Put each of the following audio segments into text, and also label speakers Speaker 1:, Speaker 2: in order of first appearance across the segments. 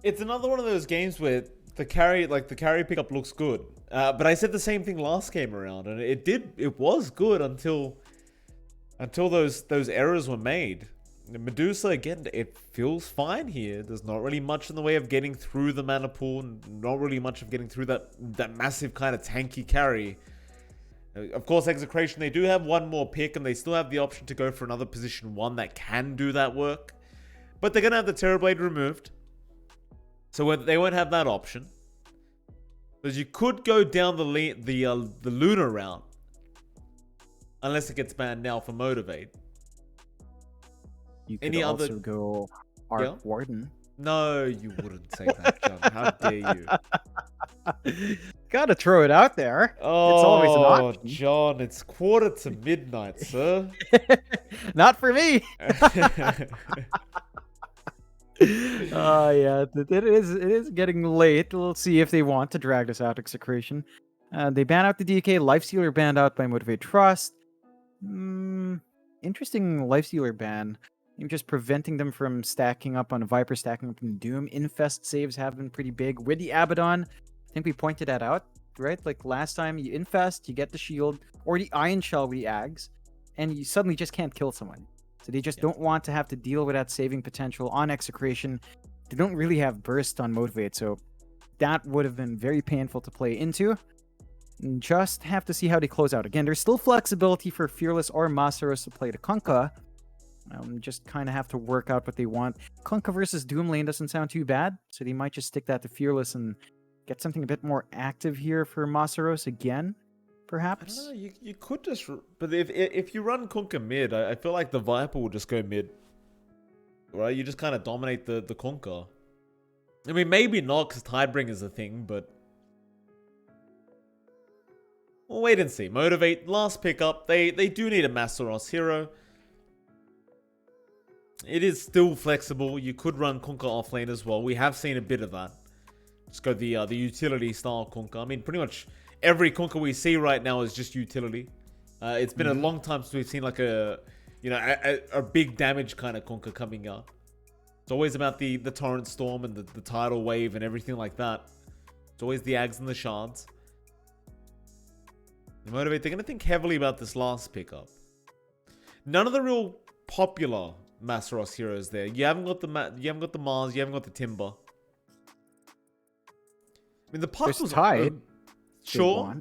Speaker 1: It's another one of those games where the carry pickup looks good. But I said the same thing last game around, and it was good until those errors were made. Medusa, again, it feels fine here. There's not really much in the way of getting through the mana pool, not really much of getting through that massive kind of tanky carry. Of course, Execration, they do have one more pick, and they still have the option to go for another position 1 that can do that work. But they're going to have the Terrorblade removed, so they won't have that option. Because you could go down the Luna route, unless it gets banned now for Motivate.
Speaker 2: You could also go Arc Warden.
Speaker 1: No, you wouldn't say that, John. How dare you?
Speaker 2: Gotta throw it out there.
Speaker 1: Oh,
Speaker 2: it's always an option.
Speaker 1: John, it's 1:45, sir.
Speaker 2: Not for me. Yeah, it is getting late. We'll see if they want to drag this out, Execration. They ban out the DK. Lifestealer banned out by Motivate.Trust. Interesting Lifestealer ban. You're just preventing them from stacking up on Viper, stacking up on Doom. Infest saves have been pretty big. With the Abaddon, I think we pointed that out, right? Like last time, you infest, you get the shield, or the Iron Shell with the Ags, and you suddenly just can't kill someone. So they just don't want to have to deal with that saving potential on Execration. They don't really have burst on Motivate, so that would have been very painful to play into. And just have to see how they close out. Again, there's still flexibility for Fearless or Masaros to play the Kunkka. Just kind of have to work out what they want. Kunkka versus Doom lane doesn't sound too bad, so they might just stick that to Fearless and get something a bit more active here for Masaros again, perhaps.
Speaker 1: I don't know, you could just... But if you run Kunkka mid, I feel like the Viper will just go mid. Right? You just kind of dominate the Kunkka. I mean, maybe not, because Tidebringer is a thing, but... We'll wait and see. Motivate, last pickup. They do need a Masaros hero. It is still flexible. You could run Kunkka offlane as well. We have seen a bit of that. Just go the utility style Kunkka. I mean, pretty much every Kunkka we see right now is just utility. It's been a long time since we've seen like a big damage kind of Kunkka coming up. It's always about the Torrent Storm and the Tidal Wave and everything like that. It's always the Ags and the Shards. The Motivate, they're going to think heavily about this last pickup. None of the real popular Masaros heroes there. You haven't got the Mars, you haven't got the Timber. I mean, the puck was
Speaker 2: tied.
Speaker 1: Sure.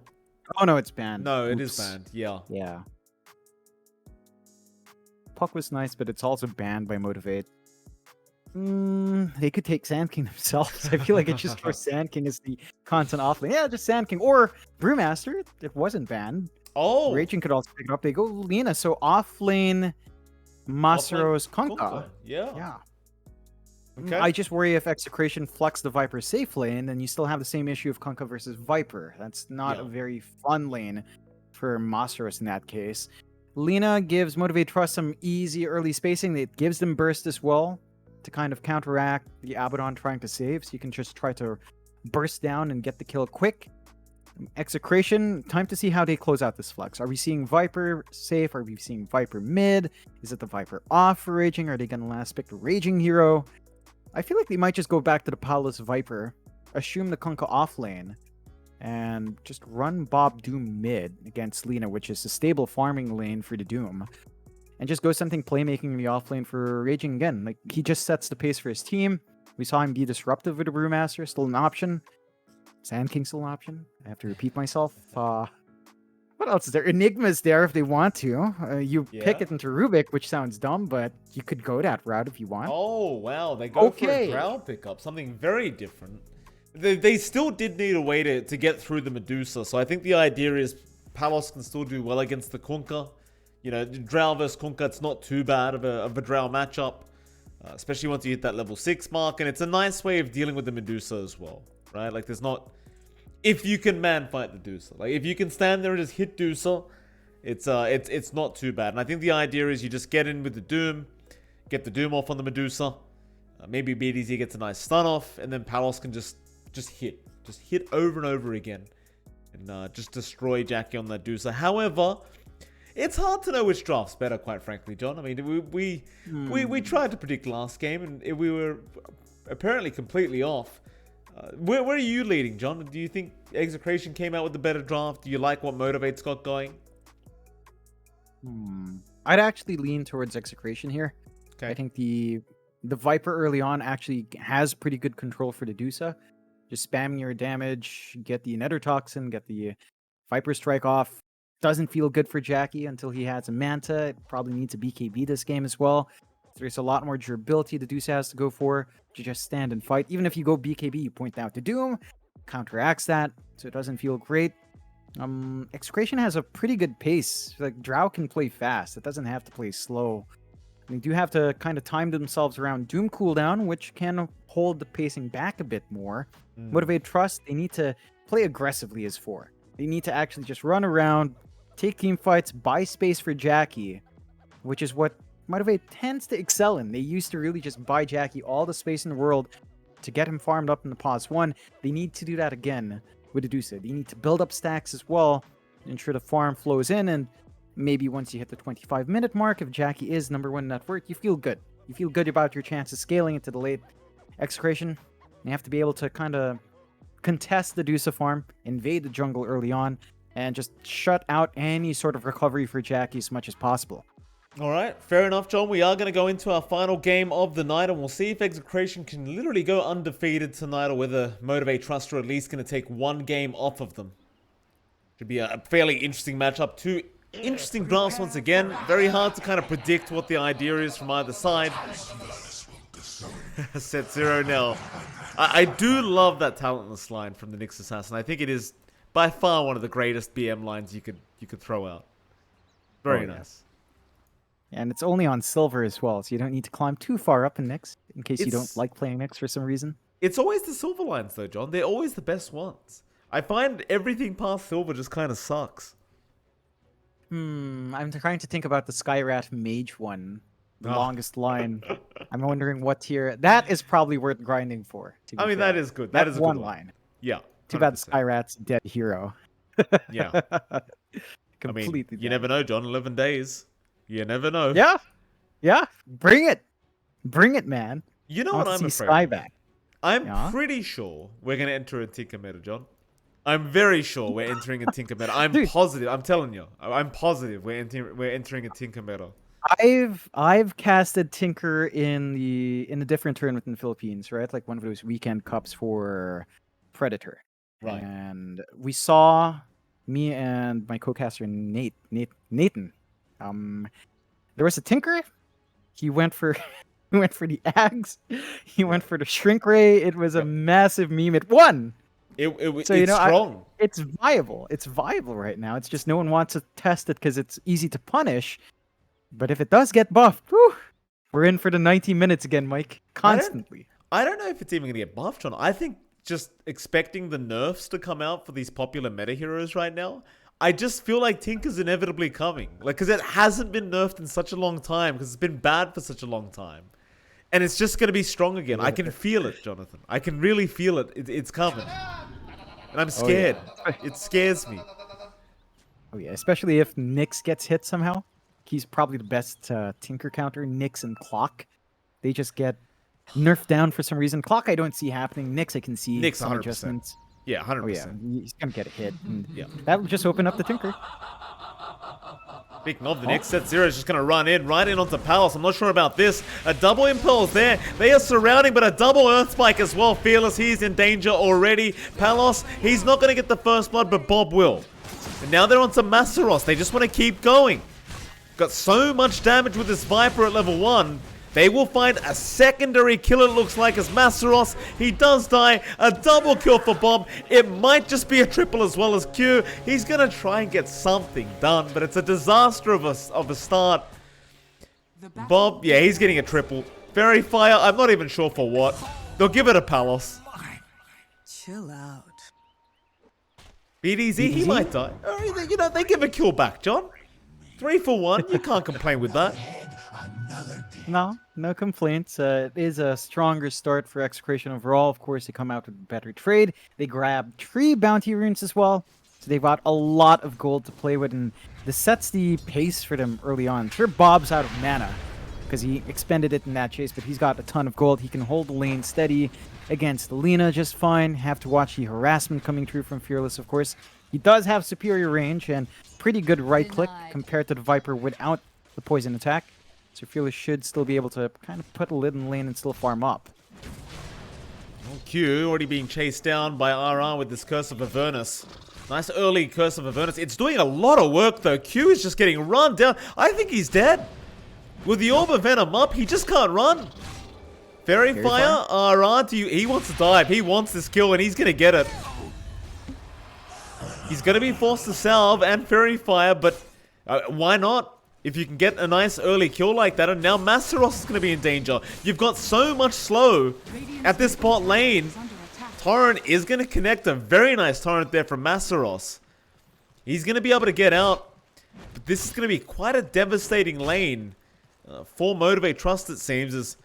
Speaker 2: Oh no, it's banned.
Speaker 1: No, it is banned. Yeah.
Speaker 2: Yeah. Puck was nice, but it's also banned by Motivate. They could take Sand King themselves. I feel like it's just for Sand King is the content offlane. Yeah, just Sand King or Brewmaster. It wasn't banned.
Speaker 1: Oh,
Speaker 2: Raging could also pick it up. They go Lina, so offlane Masaros Kunkka.
Speaker 1: Yeah.
Speaker 2: Okay. I just worry if Execration flex the Viper safe lane, then you still have the same issue of Kunkka versus Viper. That's not a very fun lane for Masaros in that case. Lina gives Motivate.Trust some easy early spacing. It gives them burst as well to kind of counteract the Abaddon trying to save. So you can just try to burst down and get the kill quick. Execration, time to see how they close out this flex. Are we seeing Viper safe? Are we seeing Viper mid? Is it the Viper off for Raging? Are they going to last pick the Raging hero? I feel like they might just go back to the Palace Viper, assume the Kunkka off lane, and just run Bob Doom mid against Lina, which is a stable farming lane for the Doom. And just go something playmaking in the off lane for Raging again. Like, he just sets the pace for his team. We saw him be disruptive with the Brewmaster, still an option. Sand King still an option. I have to repeat myself. What else is there? Enigma's there if they want to. You pick it into Rubik, which sounds dumb, but you could go that route if you want.
Speaker 1: Oh, wow. They go for a Drow pickup. Something very different. They still did need a way to get through the Medusa. So I think the idea is Palos can still do well against the Kunkka. You know, Drow versus Kunkka, it's not too bad of a Drow matchup. Especially once you hit that level 6 mark. And it's a nice way of dealing with the Medusa as well. Right? Like, there's not... If you can man fight the Dusa. Like, if you can stand there and just hit Dusa, it's not too bad. And I think the idea is you just get in with the Doom, get the Doom off on the Medusa. Maybe BDZ gets a nice stun off, and then Palos can just hit. Just hit over and over again. And just destroy Jackie on that Dusa. However, It's hard to know which draft's better, quite frankly, John. I mean, we tried to predict last game, and we were apparently completely off. Where are you leading, John? Do you think Execration came out with the better draft? Do you like what Motivate's got going?
Speaker 2: I'd actually lean towards Execration here.
Speaker 1: Okay.
Speaker 2: I think the Viper early on actually has pretty good control for the Dusa. Just spamming your damage, get the Nether Toxin, get the Viper Strike off. Doesn't feel good for Jackie until he has a Manta. It probably needs a BKB this game as well. There's a lot more durability the Dusa has to go for to just stand and fight. Even if you go BKB, you point out to Doom, counteracts that, so it doesn't feel great. Execration has a pretty good pace. Like, Drow can play fast. It doesn't have to play slow. They do have to kind of time themselves around Doom cooldown, which can hold the pacing back a bit more. Motivate.Trust, they need to play aggressively as 4. They need to actually just run around, take team fights, buy space for Jackie, which is what Motivate tends to excel in. They used to really just buy Jackie all the space in the world to get him farmed up in the pause 1. They need to do that again with Adusa. They need to build up stacks as well, ensure the farm flows in, and maybe once you hit the 25-minute mark, if Jackie is #1 network, you feel good. You feel good about your chances scaling into the late. Execration, you have to be able to kind of contest the Dusa farm, invade the jungle early on, and just shut out any sort of recovery for Jackie as much as possible.
Speaker 1: All right, fair enough, John. We are going to go into our final game of the night, and we'll see if Execration can literally go undefeated tonight, or whether Motivate.Trust are at least going to take one game off of them. Should be a fairly interesting matchup. Two interesting drafts once again. Very hard to kind of predict what the idea is from either side. Set 0 now. I do love that talentless line from the Nyx Assassin. I think it is by far one of the greatest BM lines you could throw out. Very nice.
Speaker 2: And it's only on silver as well, so you don't need to climb too far up in Nyx, in case you don't like playing Nyx for some reason.
Speaker 1: It's always the silver lines, though, John. They're always the best ones. I find everything past silver just kind of sucks.
Speaker 2: I'm trying to think about the Skyrat Mage one. The longest line. I'm wondering what tier. That is probably worth grinding for.
Speaker 1: I mean,
Speaker 2: fair.
Speaker 1: that is good. That is a
Speaker 2: one
Speaker 1: good
Speaker 2: line.
Speaker 1: Yeah. 100%.
Speaker 2: Too bad Skyrat's a dead hero.
Speaker 1: Yeah.
Speaker 2: Completely.
Speaker 1: I mean, you never know, John. 11 days. You never know.
Speaker 2: Yeah. Yeah. Bring it. Bring it, man.
Speaker 1: You know what I'm afraid
Speaker 2: Sky back.
Speaker 1: I'm pretty sure we're going to enter a Tinker meta, John. I'm very sure we're entering a Tinker meta. I'm positive. I'm telling you. I'm positive we're entering a Tinker meta.
Speaker 2: I've casted Tinker in the different tournament in the Philippines, right? Like one of those weekend cups for Predator.
Speaker 1: Right.
Speaker 2: And we saw me and my co-caster Nathan. There was a Tinker. He went for the Ags. He went for the Shrink Ray. It was a massive meme. It won.
Speaker 1: It's strong.
Speaker 2: It's viable. It's viable right now. It's just no one wants to test it because it's easy to punish. But if it does get buffed, we're in for the 90 minutes again, Mike. Constantly.
Speaker 1: I don't know if it's even going to get buffed, John. I think just expecting the nerfs to come out for these popular meta heroes right now, I just feel like Tinker's inevitably coming. Like, because it hasn't been nerfed in such a long time, because it's been bad for such a long time. And it's just going to be strong again. I can feel it, Jonathan. I can really feel it. It's coming. And I'm scared. It scares me.
Speaker 2: Oh, yeah. Especially if Nyx gets hit somehow. He's probably the best Tinker counter. Nyx and Clock. They just get nerfed down for some reason. Clock I don't see happening. Nyx I can see.
Speaker 1: Nyx
Speaker 2: some
Speaker 1: 100%.
Speaker 2: adjustments.
Speaker 1: Yeah, 100%.
Speaker 2: Oh, yeah. He's going to get a hit. And that will just open up the Tinker.
Speaker 1: Speaking of, the next set 0 is just going to run in, right in onto Palace. I'm not sure about this. A double impulse there. They are surrounding, but a double Earth Spike as well. Fearless, he's in danger already. Palos, he's not going to get the first blood, but Bob will. And now they're onto Masaros. They just want to keep going. Got so much damage with this Viper at level 1. They will find a secondary kill, it looks like, as Masaros. He does die. A double kill for Bob. It might just be a triple as well as Q. He's going to try and get something done, but it's a disaster of a start. Bob, yeah, he's getting a triple. Fairy Fire, I'm not even sure for what. They'll give it a Palos.
Speaker 3: Chill out.
Speaker 1: BDZ, he might die. You know, they give a kill back, John. 3 for 1. You can't complain with that.
Speaker 2: No complaints. It is a stronger start for Execration overall. Of course, they come out with a better trade. They grab 3 bounty runes as well. So they've got a lot of gold to play with, and this sets the pace for them early on. Sure, Bob's out of mana because he expended it in that chase, but he's got a ton of gold. He can hold the lane steady against Lina just fine. Have to watch the harassment coming through from Fearless, of course. He does have superior range and pretty good right click compared to the Viper without the poison attack. So Fearless should still be able to kind of put a lid in the lane and still farm up.
Speaker 1: Q already being chased down by RR with this Curse of Avernus. Nice early Curse of Avernus. It's doing a lot of work though. Q is just getting run down. I think he's dead. With the Orb of Venom up, he just can't run. Fairy Fire, RR, he wants to dive. He wants this kill and he's going to get it. He's going to be forced to salve and Fairy Fire, but why not? If you can get a nice early kill like that, and now Masteros is going to be in danger. You've got so much slow at this bot lane. Torrent is going to connect a very nice torrent there from Masteros. He's going to be able to get out, but this is going to be quite a devastating lane for Motivate.Trust, it seems. As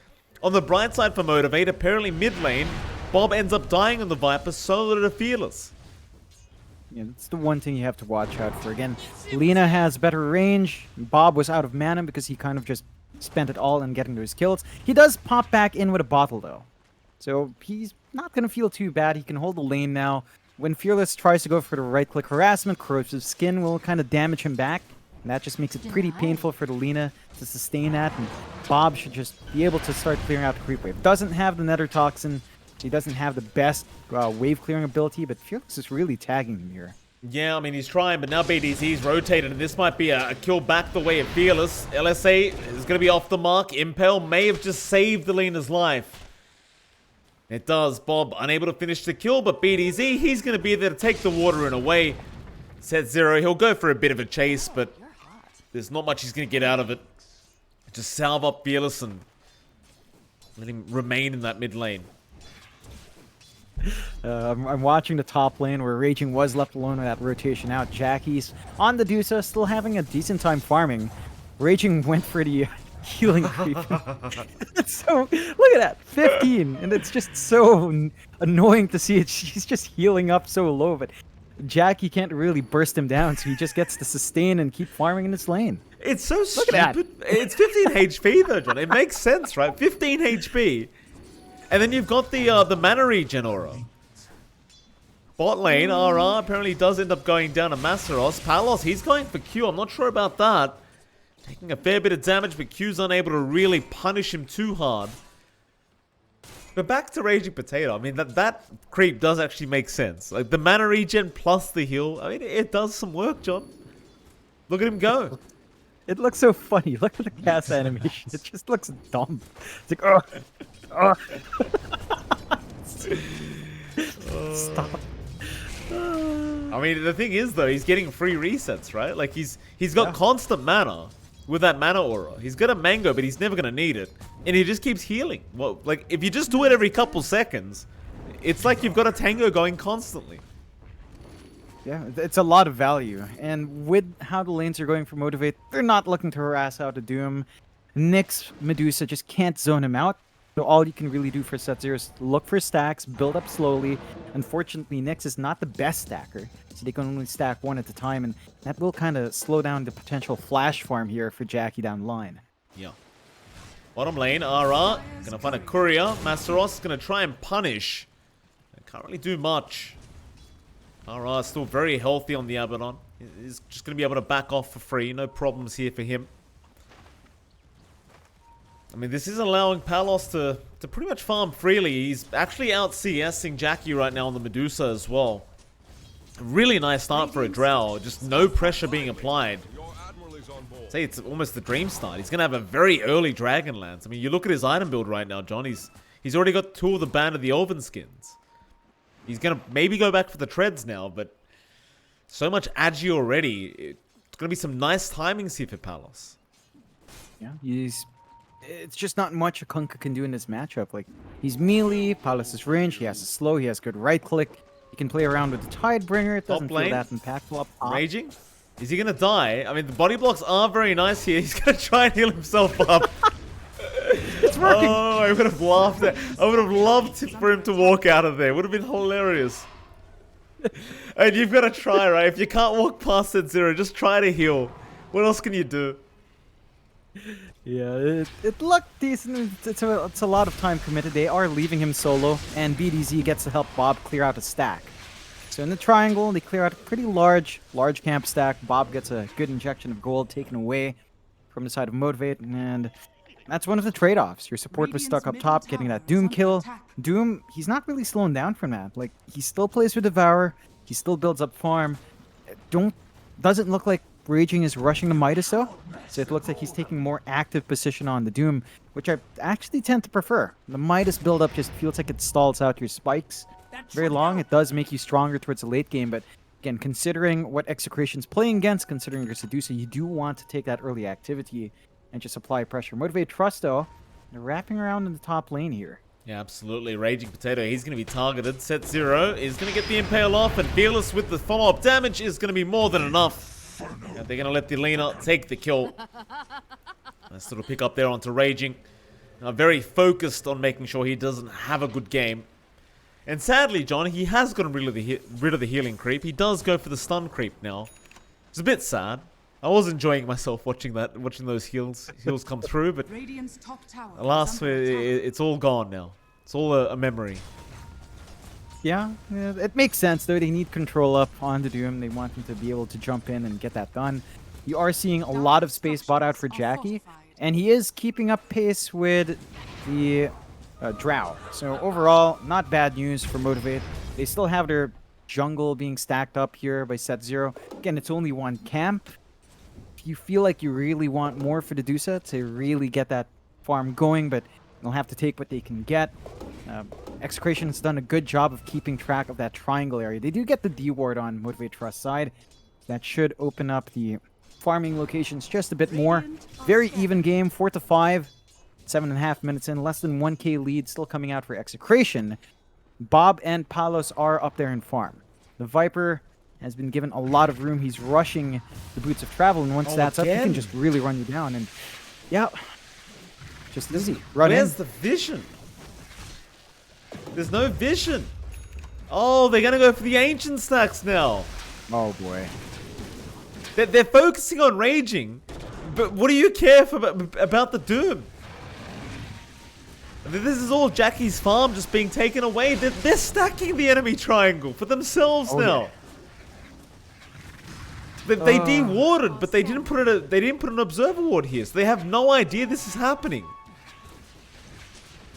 Speaker 1: on the bright side for Motivate, apparently mid lane, Bob ends up dying on the Viper, so did a Fearless.
Speaker 2: Yeah, that's the one thing you have to watch out for. Again, Lina has better range. Bob was out of mana because he kind of just spent it all in getting those kills. He does pop back in with a bottle, though. So he's not going to feel too bad. He can hold the lane now. When Fearless tries to go for the right-click harassment, Corrosive Skin will kind of damage him back. And that just makes it pretty painful for the Lina to sustain that. And Bob should just be able to start clearing out the creep wave. Doesn't have the Nether Toxin. He doesn't have the best wave clearing ability, but Fearless is really tagging him here.
Speaker 1: Yeah, I mean, he's trying, but now BDZ's rotated, and this might be a kill back the way of Fearless. LSA is going to be off the mark. Impel may have just saved the Lina's life. It does. Bob unable to finish the kill, but BDZ, he's going to be there to take the water in away. Set 0, he'll go for a bit of a chase, but there's not much he's going to get out of it. Just salve up Fearless and let him remain in that mid lane.
Speaker 2: I'm watching the top lane where Raging was left alone with that rotation out. Jackie's on the Dusa, still having a decent time farming. Raging went for the healing creep. So, look at that, 15, and it's just so annoying to see it. She's just healing up so low, but Jackie can't really burst him down, so he just gets to sustain and keep farming in his lane.
Speaker 1: It's so stupid. It's 15 HP though, John. It makes sense, right? 15 HP. And then you've got the mana regen aura. Bot lane, RR apparently does end up going down to Masteros. Palos, he's going for Q. I'm not sure about that. Taking a fair bit of damage, but Q's unable to really punish him too hard. But back to Raging Potato. I mean, that creep does actually make sense. Like, the mana regen plus the heal. I mean, it does some work, John. Look at him go.
Speaker 2: It looks so funny. Look at the cast animation. It just looks dumb. It's like, oh. Stop.
Speaker 1: I mean, the thing is, though, he's getting free resets, right? Like, he's got constant mana with that mana aura. He's got a mango, but he's never going to need it. And he just keeps healing. Well, like, if you just do it every couple seconds, it's like you've got a tango going constantly.
Speaker 2: Yeah, it's a lot of value. And with how the lanes are going for Motivate, they're not looking to harass out of Doom. Nyx Medusa just can't zone him out. So all you can really do for set 0 is look for stacks, build up slowly. Unfortunately, Nyx is not the best stacker, so they can only stack one at a time, and that will kind of slow down the potential flash farm here for Jackie down the line.
Speaker 1: Yeah. Bottom lane, RR, gonna find a courier. Masteros gonna try and punish. Can't really do much. RR is still very healthy on the Abaddon. He's just gonna be able to back off for free. No problems here for him. I mean, this is allowing Palos to pretty much farm freely. He's actually out CSing Jackie right now on the Medusa as well. Really nice start for a Drow. Just no pressure being applied. Say it's almost the dream start. He's going to have a very early Dragonlance. I mean, you look at his item build right now, John. He's already got 2 of the Band of the Elven skins. He's going to maybe go back for the Treads now, but so much agi already. It's going to be some nice timings here for Palos.
Speaker 2: Yeah, it's just not much a Kunkka can do in this matchup. Like, he's melee, Palos' range, he has a slow, he has good right click. He can play around with the Tidebringer, it doesn't feel that impactful up top.
Speaker 1: Raging? Is he gonna die? I mean, the body blocks are very nice here. He's gonna try and heal himself up.
Speaker 2: It's working!
Speaker 1: Oh, I would have laughed at. I would have loved for him to walk out of there. Would have been hilarious. And you've got to try, right? If you can't walk past that 0, just try to heal. What else can you do?
Speaker 2: Yeah, it looked decent. It's a lot of time committed. They are leaving him solo, and BDZ gets to help Bob clear out a stack. So in the triangle, they clear out a pretty large camp stack. Bob gets a good injection of gold taken away from the side of Motivate, and that's one of the trade-offs. Your support was stuck up top, getting that Doom kill. Doom, he's not really slowing down from that. Like, he still plays with Devour, he still builds up farm. Doesn't look like Raging is rushing the Midas though, so it looks like he's taking more active position on the Doom, which I actually tend to prefer. The Midas build-up just feels like it stalls out your spikes very long. It does make you stronger towards the late game, but again, considering what Execration's playing against, considering your Seducer, you do want to take that early activity and just apply pressure. Motivate.Trust though, they're wrapping around in the top lane here.
Speaker 1: Yeah, absolutely. Raging Potato, he's going to be targeted. Set 0 is going to get the Impale off, and Fearless with the follow-up damage is going to be more than enough. And they're going to let the Lena take the kill. Nice little pick up there onto Raging. Very focused on making sure he doesn't have a good game. And sadly, John, he has gotten rid of the healing creep. He does go for the stun creep now. It's a bit sad. I was enjoying myself watching those heals come through, but alas, it's all gone now. It's all a memory.
Speaker 2: Yeah, it makes sense though. They need control up on the Doom. They want him to be able to jump in and get that done. You are seeing a lot of space bought out for Jackie, and he is keeping up pace with the Drow. So overall, not bad news for Motivate. They still have their jungle being stacked up here by set 0. Again, it's only one camp. If you feel like you really want more for the Dusa to really get that farm going, but they'll have to take what they can get. Execration has done a good job of keeping track of that triangle area. They do get the D ward on Motivate.Trust side. That should open up the farming locations just a bit more. Very even game, 4-5. 7.5 minutes in, less than 1k lead still coming out for Execration. Bob and Palos are up there in farm. The Viper has been given a lot of room. He's rushing the Boots of Travel, and once that's up, he can just really run you down. And yeah, just easy.
Speaker 1: Where's the vision? There's no vision. Oh, they're gonna go for the ancient stacks now.
Speaker 2: Oh boy.
Speaker 1: They're focusing on Raging, but what do you care about the Doom? This is all Jackie's farm just being taken away. They're stacking the enemy triangle for themselves now. Yeah. They de-warded, but they didn't put an observer ward here, so they have no idea this is happening.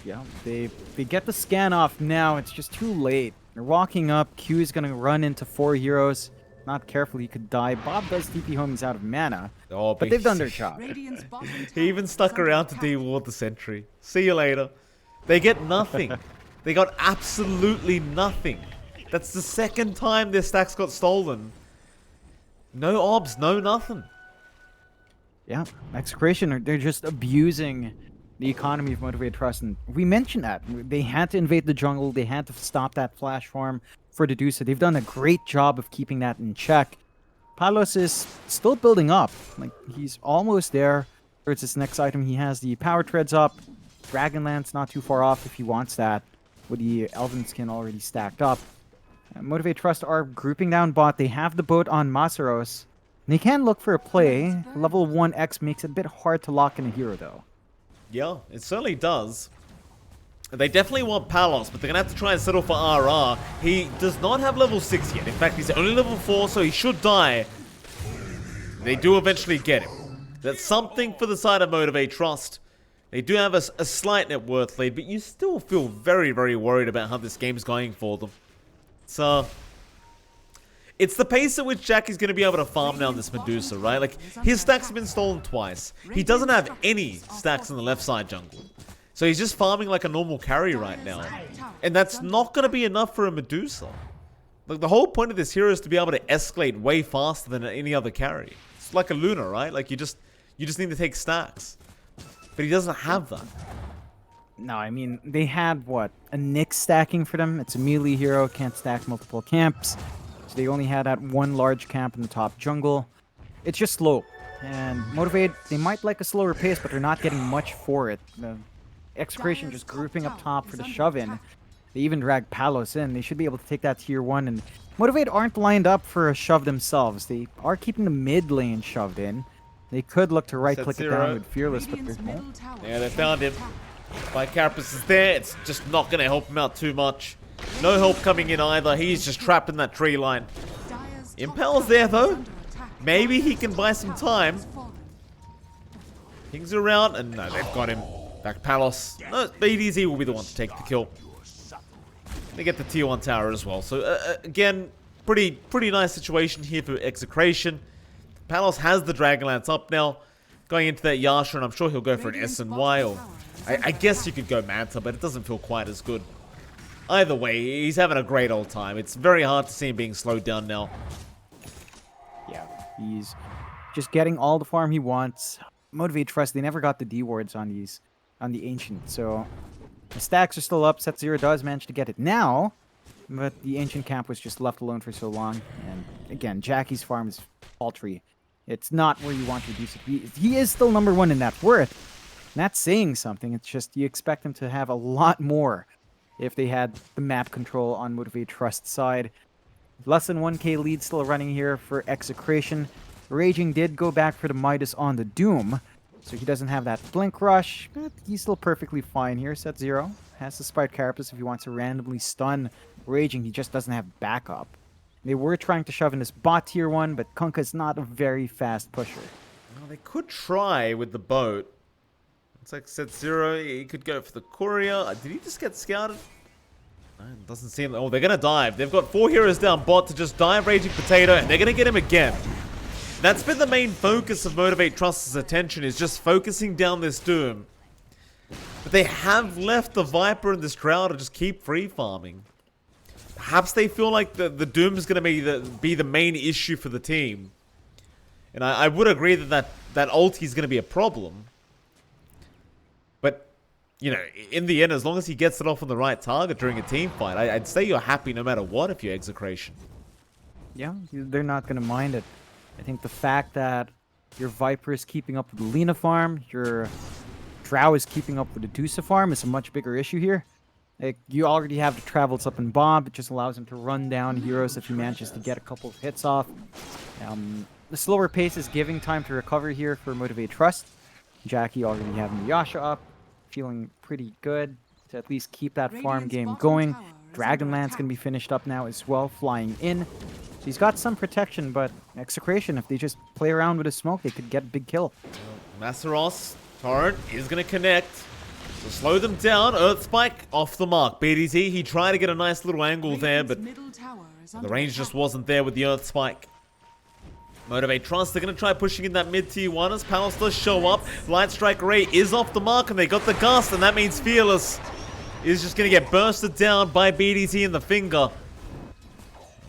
Speaker 2: Yeah, they get the scan off now. It's just too late. They're walking up. Q is gonna run into 4 heroes. Not careful, he could die. Bob does TP home. He's out of mana. Oh, but they've done their job.
Speaker 1: He even stuck around to de-ward the sentry. See you later. They get nothing. They got absolutely nothing. That's the second time their stacks got stolen. No obs, no nothing.
Speaker 2: Yeah, Execration, they're just abusing the economy of Motivate.Trust, and we mentioned that. They had to invade the jungle, they had to stop that flash farm for the Dusa. They've done a great job of keeping that in check. Palos is still building up. Like, he's almost there. Towards his next item, he has the power treads up. Dragonlance not too far off if he wants that, with the Elven skin already stacked up. Motivate.Trust are grouping down bot. They have the boat on Masaros. They can look for a play. Level 1X makes it a bit hard to lock in a hero, though.
Speaker 1: Yeah, it certainly does. They definitely want Palos, but they're going to have to try and settle for RR. He does not have level 6 yet. In fact, he's only level 4, so he should die. They do eventually get him. That's something for the side of Motivate.Trust. They do have a slight net worth lead, but you still feel very, very worried about how this game's going for them. So, it's the pace at which Jack is going to be able to farm now this Medusa, right? Like, his stacks have been stolen twice. He doesn't have any stacks on the left side jungle. So he's just farming like a normal carry right now. And that's not going to be enough for a Medusa. Like, the whole point of this hero is to be able to escalate way faster than any other carry. It's like a Luna, right? Like, you just need to take stacks. But he doesn't have that.
Speaker 2: No, I mean, they had, what, a Nyx stacking for them? It's a melee hero, can't stack multiple camps. So they only had that one large camp in the top jungle. It's just slow. And Motivate, they might like a slower pace, but they're not getting much for it. The Execration just grouping up top for the shove-in. They even drag Palos in. They should be able to take that tier 1. And Motivate aren't lined up for a shove themselves. They are keeping the mid lane shoved in. They could look to right-click it down with Fearless, but there's no.
Speaker 1: Yeah, they found him. Spike Carapace is there. It's just not going to help him out too much. No help coming in either. He's just trapped in that tree line. Impel's there, though. Maybe he can buy some time. Pings around, and no, they've got him. Back Palos. No, BDZ will be the one to take the kill. They get the tier 1 tower as well. So, again, pretty nice situation here for Execration. Palos has the Dragonlance up now. Going into that Yasha, and I'm sure he'll go for an S and Y, or I guess you could go Manta, but it doesn't feel quite as good. Either way, he's having a great old time. It's very hard to see him being slowed down now.
Speaker 2: Yeah, he's just getting all the farm he wants. Motivate.Trust, they never got the D wards on the Ancient, so the stacks are still up. Set0 does manage to get it now, but the Ancient camp was just left alone for so long. And again, Jackie's farm is paltry. It's not where you want to reduce it to be. He is still number 1 in net worth. And that's saying something. It's just you expect him to have a lot more if they had the map control on Motivate.Trust side. Less than 1k lead still running here for Execration. Raging did go back for the Midas on the Doom, so he doesn't have that Blink Rush, but he's still perfectly fine here. Set0 has the Spike Carapace if he wants to randomly stun Raging. He just doesn't have backup. They were trying to shove in this bot tier 1, but Kunkka's not a very fast pusher.
Speaker 1: Well, they could try with the boat. It's like Set0, he could go for the courier. Did he just get scouted? It doesn't seem... Oh, they're going to dive. They've got 4 heroes down bot to just dive Raging Potato, and they're going to get him again. That's been the main focus of Motivate.Trust's attention, is just focusing down this Doom. But they have left the Viper and this Drow to just keep free farming. Perhaps they feel like the Doom is going to be the main issue for the team. And I would agree that ulti is going to be a problem. But, you know, in the end, as long as he gets it off on the right target during a team fight, I'd say you're happy no matter what if you're Execration.
Speaker 2: Yeah, they're not going to mind it. I think the fact that your Viper is keeping up with the Lina farm, your Drow is keeping up with the Dusa farm is a much bigger issue here. Like, you already have the Travels up in Bob. It just allows him to run down heroes if he manages to get a couple of hits off. The slower pace is giving time to recover here for Motivate.Trust. Jackie already having the Yasha up, feeling pretty good to at least keep that farm game going. Dragonlance can be finished up now as well, flying in. So he's got some protection, but Execration, if they just play around with a smoke, they could get a big kill.
Speaker 1: Masaros, Torrent is going to connect. So slow them down. Earth Spike off the mark. BDZ, he tried to get a nice little angle there, but the range just wasn't there with the Earth Spike. Motivate.Trust, they're going to try pushing in that mid-tier 1 as Palos does show up. Light Strike Ray is off the mark, and they got the Gust, and that means Fearless is just going to get bursted down by BDZ in the finger.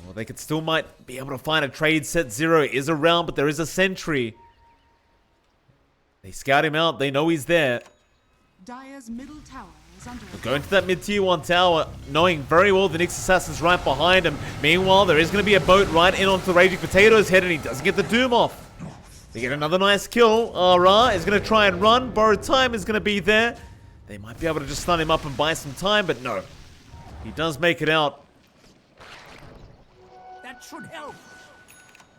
Speaker 1: Well, they could still might be able to find a trade. Set0 is around, but there is a sentry. They scout him out. They know he's there.
Speaker 3: Dire's middle tower is under attack.
Speaker 1: Going to that mid-tier 1 tower, knowing very well the Nyx Assassin's right behind him. Meanwhile, there is going to be a boat right in onto the Raging Potato's head, and he doesn't get the Doom off. They get another nice kill. Ra is going to try and run. Borrowed time is going to be there. They might be able to just stun him up and buy some time, but no. He does make it out.
Speaker 3: That should help.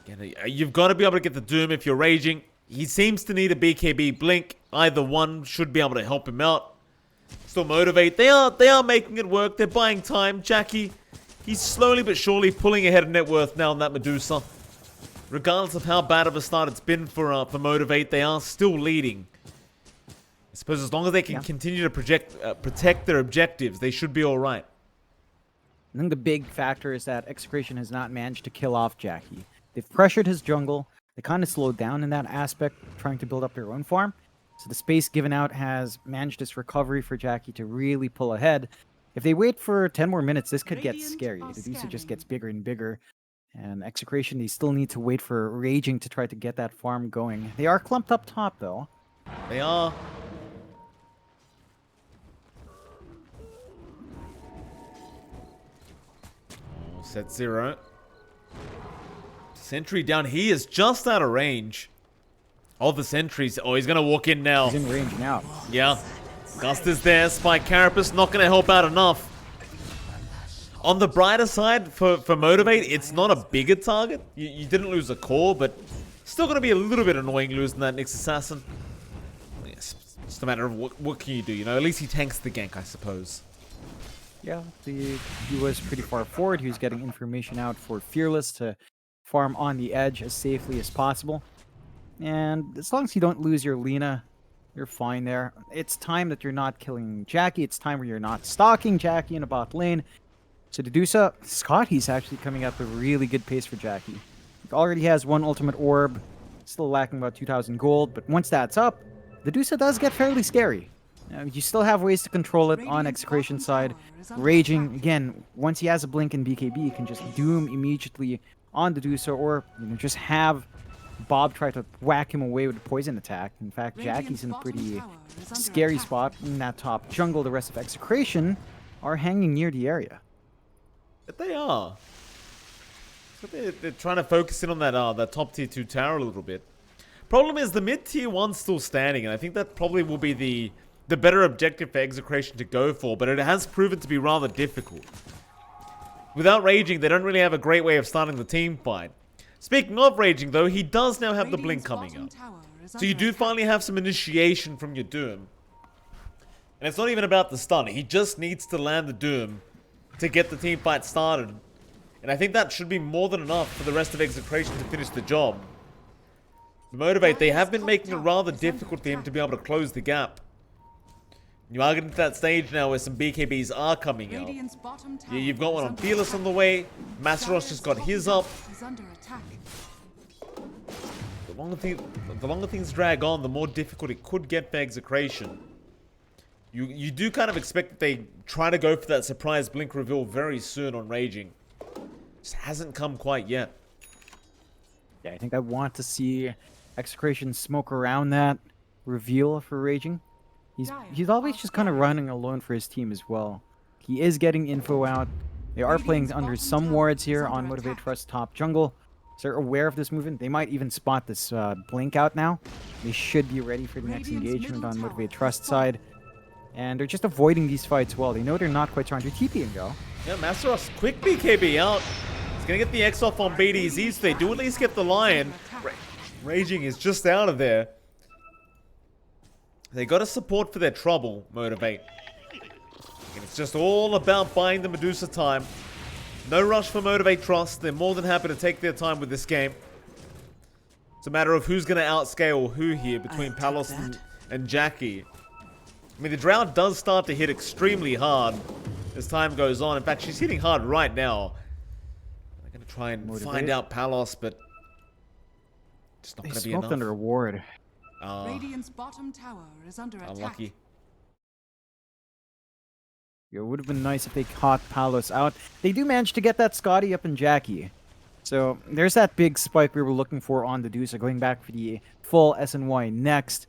Speaker 1: Again, you've got to be able to get the Doom if you're Raging. He seems to need a BKB blink. Either one should be able to help him out. Still Motivate. They are making it work. They're buying time. Jackie, he's slowly but surely pulling ahead of net worth now on that Medusa. Regardless of how bad of a start it's been for Motivate, they are still leading. I suppose as long as they can continue to protect their objectives, they should be all right.
Speaker 2: I think the big factor is that Execration has not managed to kill off Jackie. They've pressured his jungle. They kind of slowed down in that aspect, trying to build up their own farm. So the space given out has managed this recovery for Jackie to really pull ahead. If they wait for 10 more minutes, this could get scary. The Dusa just gets bigger and bigger. And Execration, they still need to wait for Raging to try to get that farm going. They are clumped up top, though.
Speaker 1: They are. Oh, Set0. Sentry down. He is just out of range. All the sentries. Oh, he's going to walk in now.
Speaker 2: He's in range now.
Speaker 1: Yeah. Gust is there. Spike Carapace not going to help out enough. On the brighter side, for Motivate, it's not a bigger target. You didn't lose a core, but still going to be a little bit annoying losing that Nyx Assassin. Yes, it's just a matter of what can you do, you know? At least he tanks the gank, I suppose.
Speaker 2: Yeah, he was pretty far forward. He was getting information out for Fearless to farm on the edge as safely as possible. And as long as you don't lose your Lina, you're fine there. It's time that you're not killing Jackie. It's time where you're not stalking Jackie in a bot lane. So to do so, Scotty's actually coming at a really good pace for Jackie. He already has one ultimate orb, still lacking about 2,000 gold, but once that's up, the Dusa does get fairly scary. You still have ways to control it on Execration side. Raging, again, once he has a blink in BKB, he can just doom immediately on the Dusa, or just have Bob try to whack him away with a poison attack. In fact, Jackie's in a pretty scary spot in that top jungle. The rest of Execration are hanging near the area.
Speaker 1: But they are. So they're trying to focus in on that top tier 2 tower a little bit. Problem is the mid tier 1's still standing, and I think that probably will be the better objective for Execration to go for, but it has proven to be rather difficult. Without Raging, they don't really have a great way of starting the team fight. Speaking of Raging though, he does now have the blink coming up. So you do finally have some initiation from your Doom. And it's not even about the stun, he just needs to land the Doom to get the team fight started. And I think that should be more than enough for the rest of Execration to finish the job. Motivate, they have been making it rather difficult for him to be able to close the gap. You are getting to that stage now where some BKBs are coming out. Yeah, you've got one on Fearless on the way. Masteros just got his up. The longer things drag on, the more difficult it could get for Execration. You do kind of expect that they try to go for that surprise blink reveal very soon on Raging. Just hasn't come quite yet.
Speaker 2: Yeah, I think I want to see Execration smoke around that reveal for Raging. He's always just kind of running alone for his team as well. He is getting info out. They are playing under some wards here on Motivate.Trust top jungle. So they're aware of this movement. They might even spot this blink out now. They should be ready for the next engagement on Motivate.Trust side. And they're just avoiding these fights well. They know they're not quite trying to TP and go.
Speaker 1: Yeah, Masteros, quick BKB out. He's going to get the X off on BDZ, so they do at least get the Lion. Raging is just out of there. They got a support for their trouble, Motivate. And it's just all about buying the Medusa time. No rush for Motivate.Trust. They're more than happy to take their time with this game. It's a matter of who's going to outscale who here between Palos and Jackie. I mean, the Drow does start to hit extremely hard as time goes on. In fact, she's hitting hard right now. I'm going to try and find out Palos, but it's not going to be enough.
Speaker 2: Smoked under a ward.
Speaker 3: Radiant's bottom tower is under attack.
Speaker 1: Unlucky.
Speaker 2: It would have been nice if they caught Palos out. They do manage to get that Scotty up in Jackie. So there's that big spike we were looking for on the Dusa. Going back for the full SNY next.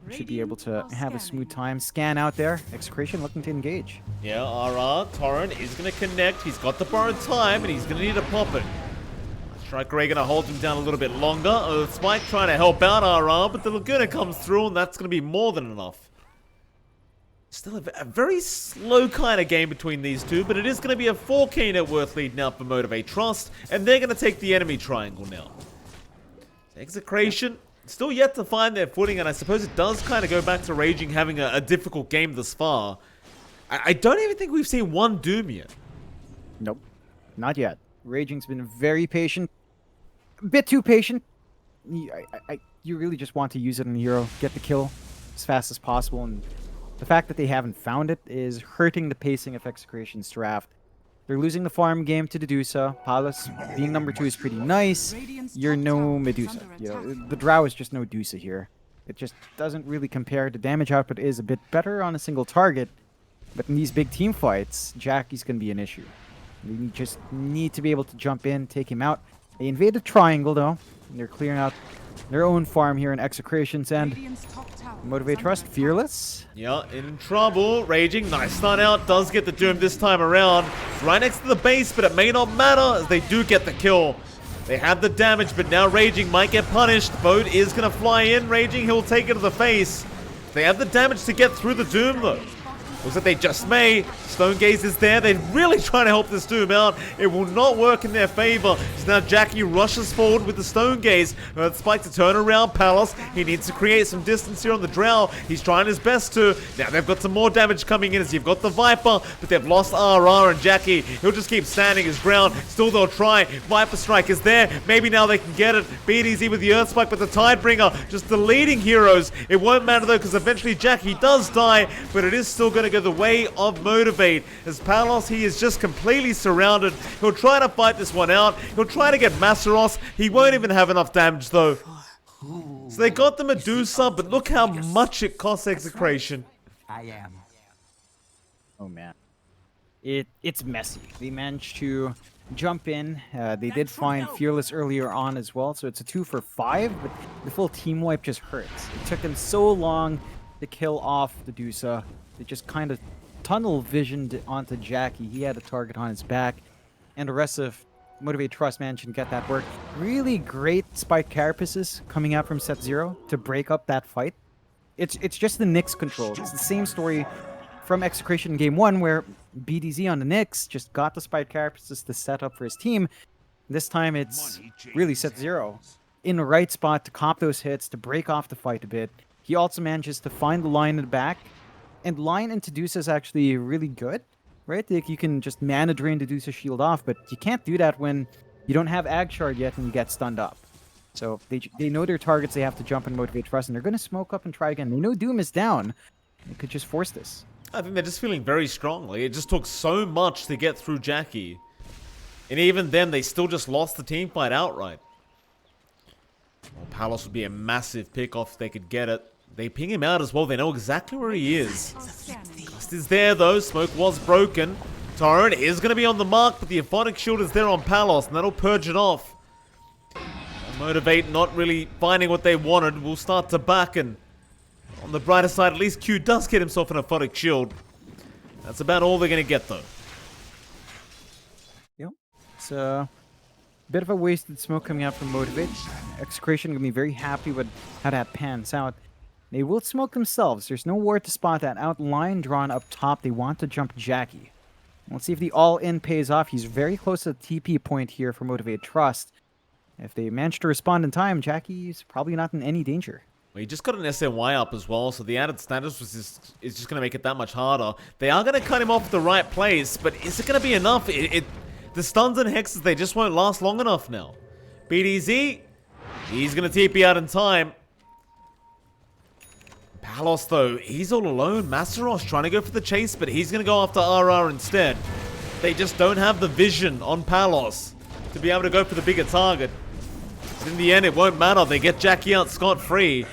Speaker 2: We should be able to have a smooth time. Scan out there. Execration looking to engage.
Speaker 1: Yeah, Torrent is going to connect. He's got the borrowed time, and he's going to need to pop it. Striker Ray going to hold him down a little bit longer. Spike trying to help out RR, but the Laguna comes through, and that's going to be more than enough. Still a very slow kind of game between these two, but it is going to be a 4k net worth lead now for Motivate.Trust, and they're going to take the enemy triangle now. Execration still yet to find their footing, and I suppose it does kind of go back to Raging having a difficult game thus far. I don't even think we've seen one Doom yet.
Speaker 2: Nope, not yet. Raging's been very patient. A bit too patient. You really just want to use it on the hero, get the kill as fast as possible, and the fact that they haven't found it is hurting the pacing of Execration's draft. They're losing the farm game to Medusa. Palos being number 2 is pretty nice. You're no Medusa. You know, the Drow is just no Dusa here. It just doesn't really compare. The damage output is a bit better on a single target, but in these big team fights, Jackie's going to be an issue. They just need to be able to jump in, take him out. They invade the triangle though, and they're clearing out their own farm here in Execration's end. Motivate.Trust, Fearless.
Speaker 1: Yeah, in trouble. Raging, nice stun out. Does get the Doom this time around. Right next to the base, but it may not matter as they do get the kill. They have the damage, but now Raging might get punished. Boat is going to fly in. Raging, he'll take it to the face. They have the damage to get through the Doom though. Looks like they just may. Stone Gaze is there. They're really trying to help this Doom out. It will not work in their favor. So now Jackie rushes forward with the Stone Gaze. Earth Spike to turn around Palos. He needs to create some distance here on the Drow. He's trying his best to. Now they've got some more damage coming in as you've got the Viper, but they've lost RR and Jackie. He'll just keep standing his ground. Still they'll try. Viper Strike is there. Maybe now they can get it. BDZ with the Earth Spike, but the Tidebringer just the leading heroes. It won't matter though, because eventually Jackie does die, but it is still going to go the way of Motivate. As Palos, he is just completely surrounded. He'll try to fight this one out. He'll try to get Masaros. He won't even have enough damage though. So they got the Medusa, but look how much it costs Execration.
Speaker 2: Oh man. It's messy. They managed to jump in. They did find Fearless earlier on as well, so it's a 2 for 5, but the full team wipe just hurts. It took them so long to kill off the Dusa. They just kind of tunnel visioned onto Jackie. He had a target on his back, and the rest of Motivate.Trust managed to get that work. Really great spike carapaces coming out from set 0 to break up that fight. It's just the Nyx control. It's the same story from Execration in game 1, where BDZ on the Nyx just got the spike carapaces to set up for his team. This time it's really set 0 in the right spot to comp those hits, to break off the fight a bit. He also manages to find the line in the back, and line into Dusa is actually really good, right? Like you can just mana drain the Dusa shield off, but you can't do that when you don't have Ag Shard yet and you get stunned up. So they know their targets, they have to jump and Motivate.Trust, and they're going to smoke up and try again. They know Doom is down. They could just force this.
Speaker 1: I think they're just feeling very strongly. It just took so much to get through Jackie. And even then, they still just lost the team fight outright. Well, Palos would be a massive pick off if they could get it. They ping him out as well. They know exactly where he is. Gust is there, though. Smoke was broken. Torrent is going to be on the mark, but the Aphotic Shield is there on Palos, and that'll purge it off. Motivate not really finding what they wanted. We'll start to back, and on the brighter side, at least Q does get himself an Aphotic Shield. That's about all they're going to get, though.
Speaker 2: Yep. It's a bit of a wasted smoke coming out from Motivate. Execration going to be very happy with how that pans out. They will smoke themselves. There's nowhere to spot that outline drawn up top. They want to jump Jackie. Let's see if the all-in pays off. He's very close to the TP point here for Motivate.Trust. If they manage to respond in time, Jackie's probably not in any danger.
Speaker 1: Well, he just got an SNY up as well, so the added status is just going to make it that much harder. They are going to cut him off at the right place, but is it going to be enough? The stuns and hexes, they just won't last long enough now. BDZ, he's going to TP out in time. Palos, though, he's all alone. Masaros trying to go for the chase, but he's going to go after RR instead. They just don't have the vision on Palos to be able to go for the bigger target. But in the end, it won't matter. They get Jackie out scot-free.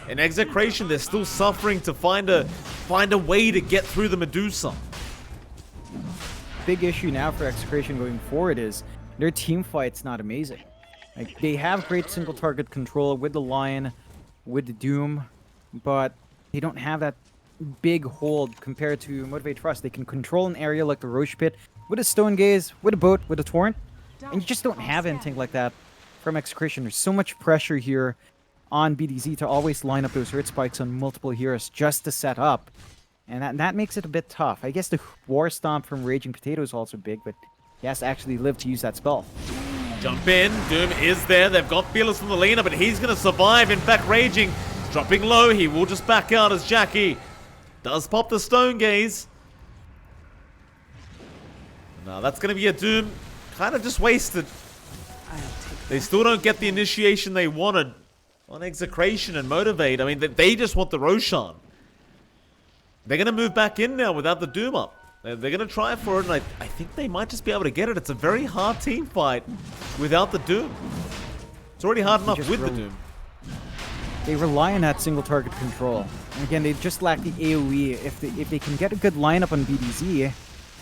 Speaker 1: In Execration, they're still suffering to find a way to get through the Medusa.
Speaker 2: Big issue now for Execration going forward is their team fight's not amazing. Like, they have great single target control with the Lion, with the Doom, but they don't have that big hold compared to Motivate.Trust. They can control an area like the Roche Pit with a Stone Gaze, with a boat, with a Torrent, and you just don't have anything like that from Execration. There's so much pressure here on BDZ to always line up those Earth Spikes on multiple heroes just to set up, and that makes it a bit tough. I guess the War Stomp from Raging Potato is also big, but he has to actually live to use that spell.
Speaker 1: Jump in, Doom is there. They've got Fearless from the Lena, but he's going to survive. In fact, Raging dropping low. He will just back out as Jackie does pop the Stone Gaze. Now that's going to be a Doom kind of just wasted. They still don't get the initiation they wanted on Execration and Motivate. I mean, they just want the Roshan. They're going to move back in now without the Doom up. They're going to try for it, and I think they might just be able to get it. It's a very hard team fight without the Doom. It's already hard enough with the Doom.
Speaker 2: They rely on that single target control. And again, they just lack the AoE. If they can get a good lineup on BDZ, it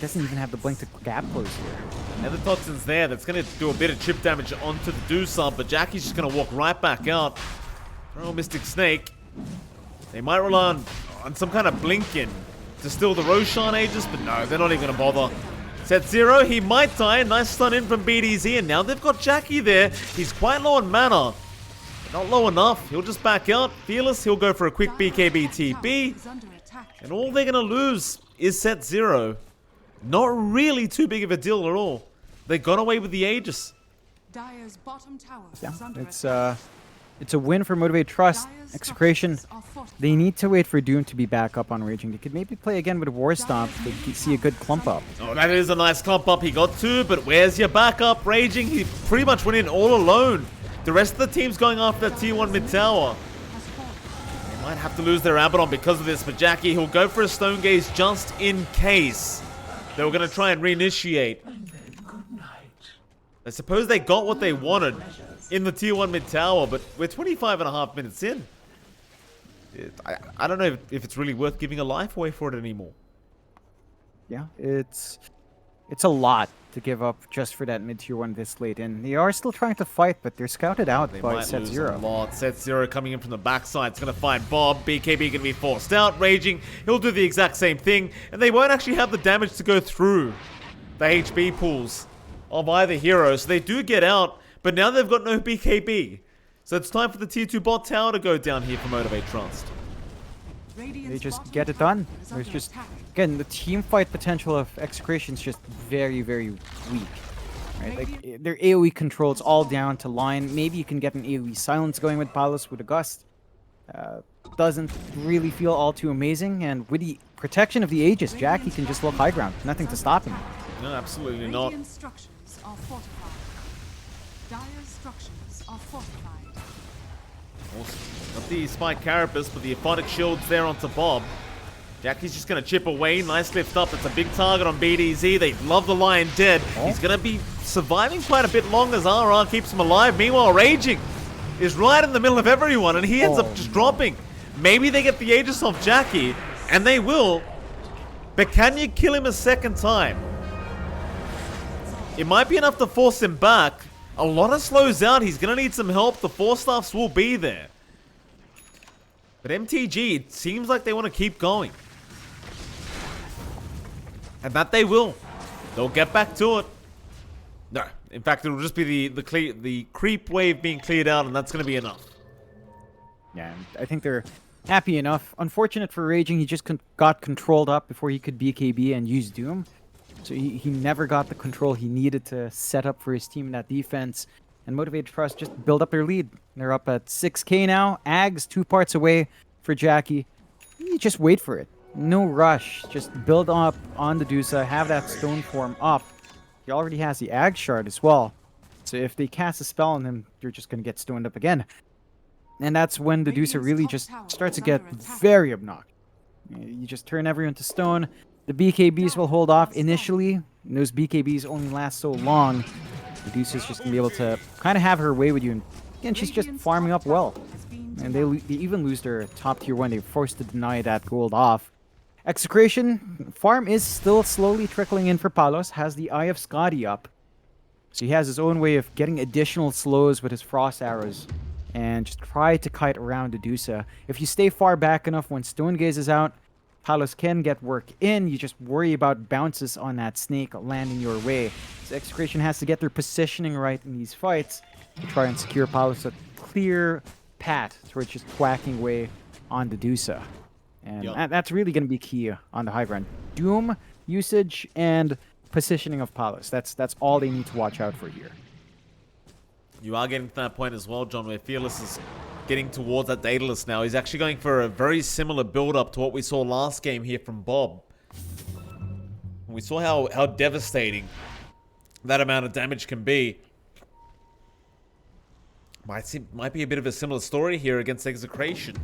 Speaker 2: doesn't even have the blink to gap close here.
Speaker 1: And the Toxin's there. That's going to do a bit of chip damage onto the Doosa, but Jackie's just going to walk right back out. Throw Mystic Snake. They might rely on some kind of blink in to steal the Roshan Aegis, but no, they're not even going to bother. Set 0, he might die. Nice stun in from BDZ, and now they've got Jackie there. He's quite low on mana. Not low enough. He'll just back out. Fearless, he'll go for a quick BKB TP. And all they're going to lose is set 0. Not really too big of a deal at all. They got away with the Aegis.
Speaker 3: Dire's bottom tower
Speaker 2: Yeah,
Speaker 3: is under
Speaker 2: it's a win for Motivate.Trust. Execration, they need to wait for Doom to be back up on Raging. They could maybe play again with War Stomp. They could see a good clump up.
Speaker 1: Oh, that is a nice clump up. He got 2, but where's your backup? Raging, he pretty much went in all alone. The rest of the team's going after that T1 mid tower. They might have to lose their Abaddon because of this, but Jackie, he'll go for a Stone Gaze just in case. They were going to try and reinitiate. I suppose they got what they wanted in the tier 1 mid tower, but we're 25.5 minutes in. I don't know if it's really worth giving a life away for it anymore.
Speaker 2: Yeah, it's a lot to give up just for that mid tier 1 this late in. They are still trying to fight, but they're scouted out by set 0.
Speaker 1: A lot. Set 0 coming in from the backside. It's going to find Bob. BKB going to be forced out. Raging, he'll do the exact same thing, and they won't actually have the damage to go through the HB pools of either hero. So they do get out, but now they've got no BKB. So it's time for the tier 2 bot tower to go down here for Motivate.Trust.
Speaker 2: They just get it done. There's just, again, the team fight potential of Execration is just very, very weak. Right? Like, their AoE controls all down to line. Maybe you can get an AoE silence going with Palos with a Gust. Doesn't really feel all too amazing. And with the protection of the Aegis, Jackie can just look high ground. Nothing to stop him.
Speaker 1: No, absolutely not.
Speaker 3: Radiant structures are fortified. Dire's structures are fortified.
Speaker 1: Awesome. Not the Spike Carapace, but the Aphotic Shield's there onto Bob. Jackie's just going to chip away. Nice lift up. It's a big target on BDZ. They love the Lion dead. He's going to be surviving quite a bit long as RR keeps him alive. Meanwhile, Raging is right in the middle of everyone, and he ends up just dropping. Maybe they get the Aegis off Jackie, and they will. But can you kill him a second time? It might be enough to force him back. A lot of slows out. He's going to need some help. The 4-staffs will be there. But MTG, it seems like they want to keep going. And that they will. They'll get back to it. No, in fact, it'll just be the creep wave being cleared out, and that's going to be enough.
Speaker 2: Yeah, I think they're happy enough. Unfortunate for Raging, he just got controlled up before he could BKB and use Doom. So he never got the control he needed to set up for his team in that defense. And Motivate.Trust just build up their lead. They're up at 6k now. Ags 2 parts away for Jackie. You just wait for it. No rush. Just build up on the Dusa. Have that stone form up. He already has the Ag shard as well. So if they cast a spell on him, you're just going to get stoned up again. And that's when the Dusa really just starts to get very obnoxious. You just turn everyone to stone. The BKBs will hold off initially. And those BKBs only last so long. Medusa's just going to be able to kind of have her way with you. And again, she's just farming up well. And they even lose their top tier 1. They're forced to deny that gold off. Execration, farm is still slowly trickling in for Palos. Has the Eye of Scotty up. So he has his own way of getting additional slows with his frost arrows. And just try to kite around the Dusa. If you stay far back enough when Stone Gaze is out, Palos can get work in. You just worry about bounces on that snake landing your way. So Execration has to get their positioning right in these fights to try and secure Palos a clear path towards just whacking away on the Dusa. And that's really going to be key on the high ground. Doom usage and positioning of Palos. That's all they need to watch out for here.
Speaker 1: You are getting to that point as well, John, where Fearless is getting towards that Daedalus now. He's actually going for a very similar build-up to what we saw last game here from Bob. We saw how devastating that amount of damage can be. Might be a bit of a similar story here against Execration.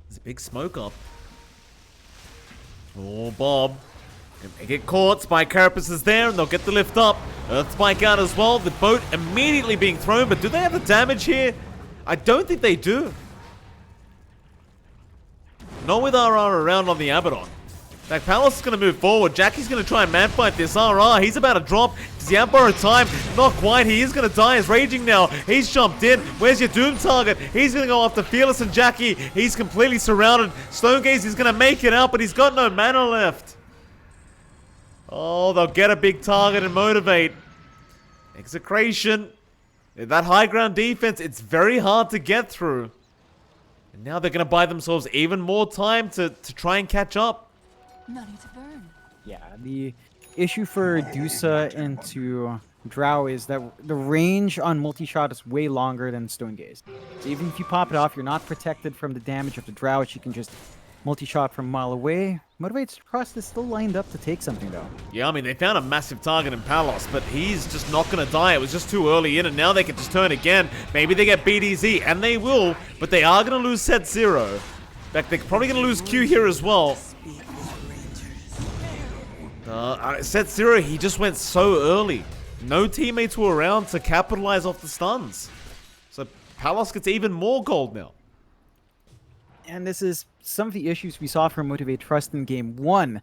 Speaker 1: There's a big smoke up. Oh, Bob. They get caught. Spike Carapace is there, and they'll get the lift up. Earth Spike out as well. The boat immediately being thrown, but do they have the damage here? I don't think they do. Not with RR around on the Abaddon. In fact, Palos is going to move forward. Jackie's going to try and man-fight this RR. He's about to drop. Does he have borrowed time? Not quite. He is going to die. He's raging now. He's jumped in. Where's your Doom target? He's going to go after Fearless and Jackie. He's completely surrounded. Stone Gaze is going to make it out, but he's got no mana left. Oh, they'll get a big target and motivate. Execration. That high ground defense, it's very hard to get through. And now they're going to buy themselves even more time to try and catch up.
Speaker 3: Money to burn.
Speaker 2: Yeah, the issue for Dusa into Drow is that the range on multi-shot is way longer than Stone Gaze. So even if you pop it off, you're not protected from the damage of the Drow, which you can just multi-shot from a mile away. Motivate.Trust is still lined up to take something, though.
Speaker 1: Yeah, I mean, they found a massive target in Palos, but he's just not going to die. It was just too early in, and now they can just turn again. Maybe they get BDZ, and they will, but they are going to lose Set Zero. In fact, they're probably going to lose Q here as well. Set Zero, he just went so early. No teammates were around to capitalize off the stuns. So Palos gets even more gold now.
Speaker 2: And this is some of the issues we saw from Motivate.Trust in Game 1.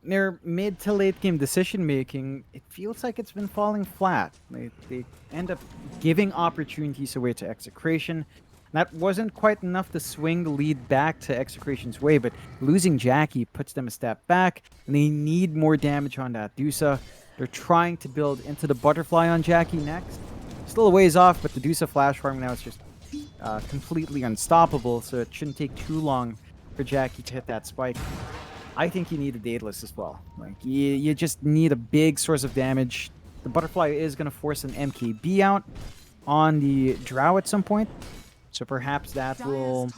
Speaker 2: Their mid to late game decision making, it feels like it's been falling flat. They end up giving opportunities away to Execration. That wasn't quite enough to swing the lead back to Execration's way, but losing Jackie puts them a step back, and they need more damage on that Dusa. They're trying to build into the butterfly on Jackie next. Still a ways off, but the Dusa flash farm now is just completely unstoppable, so it shouldn't take too long for Jackie to hit that spike. I think you need a Daedalus as well. Like you just need a big source of damage. The butterfly is going to force an MKB out on the Drow at some point, so perhaps that will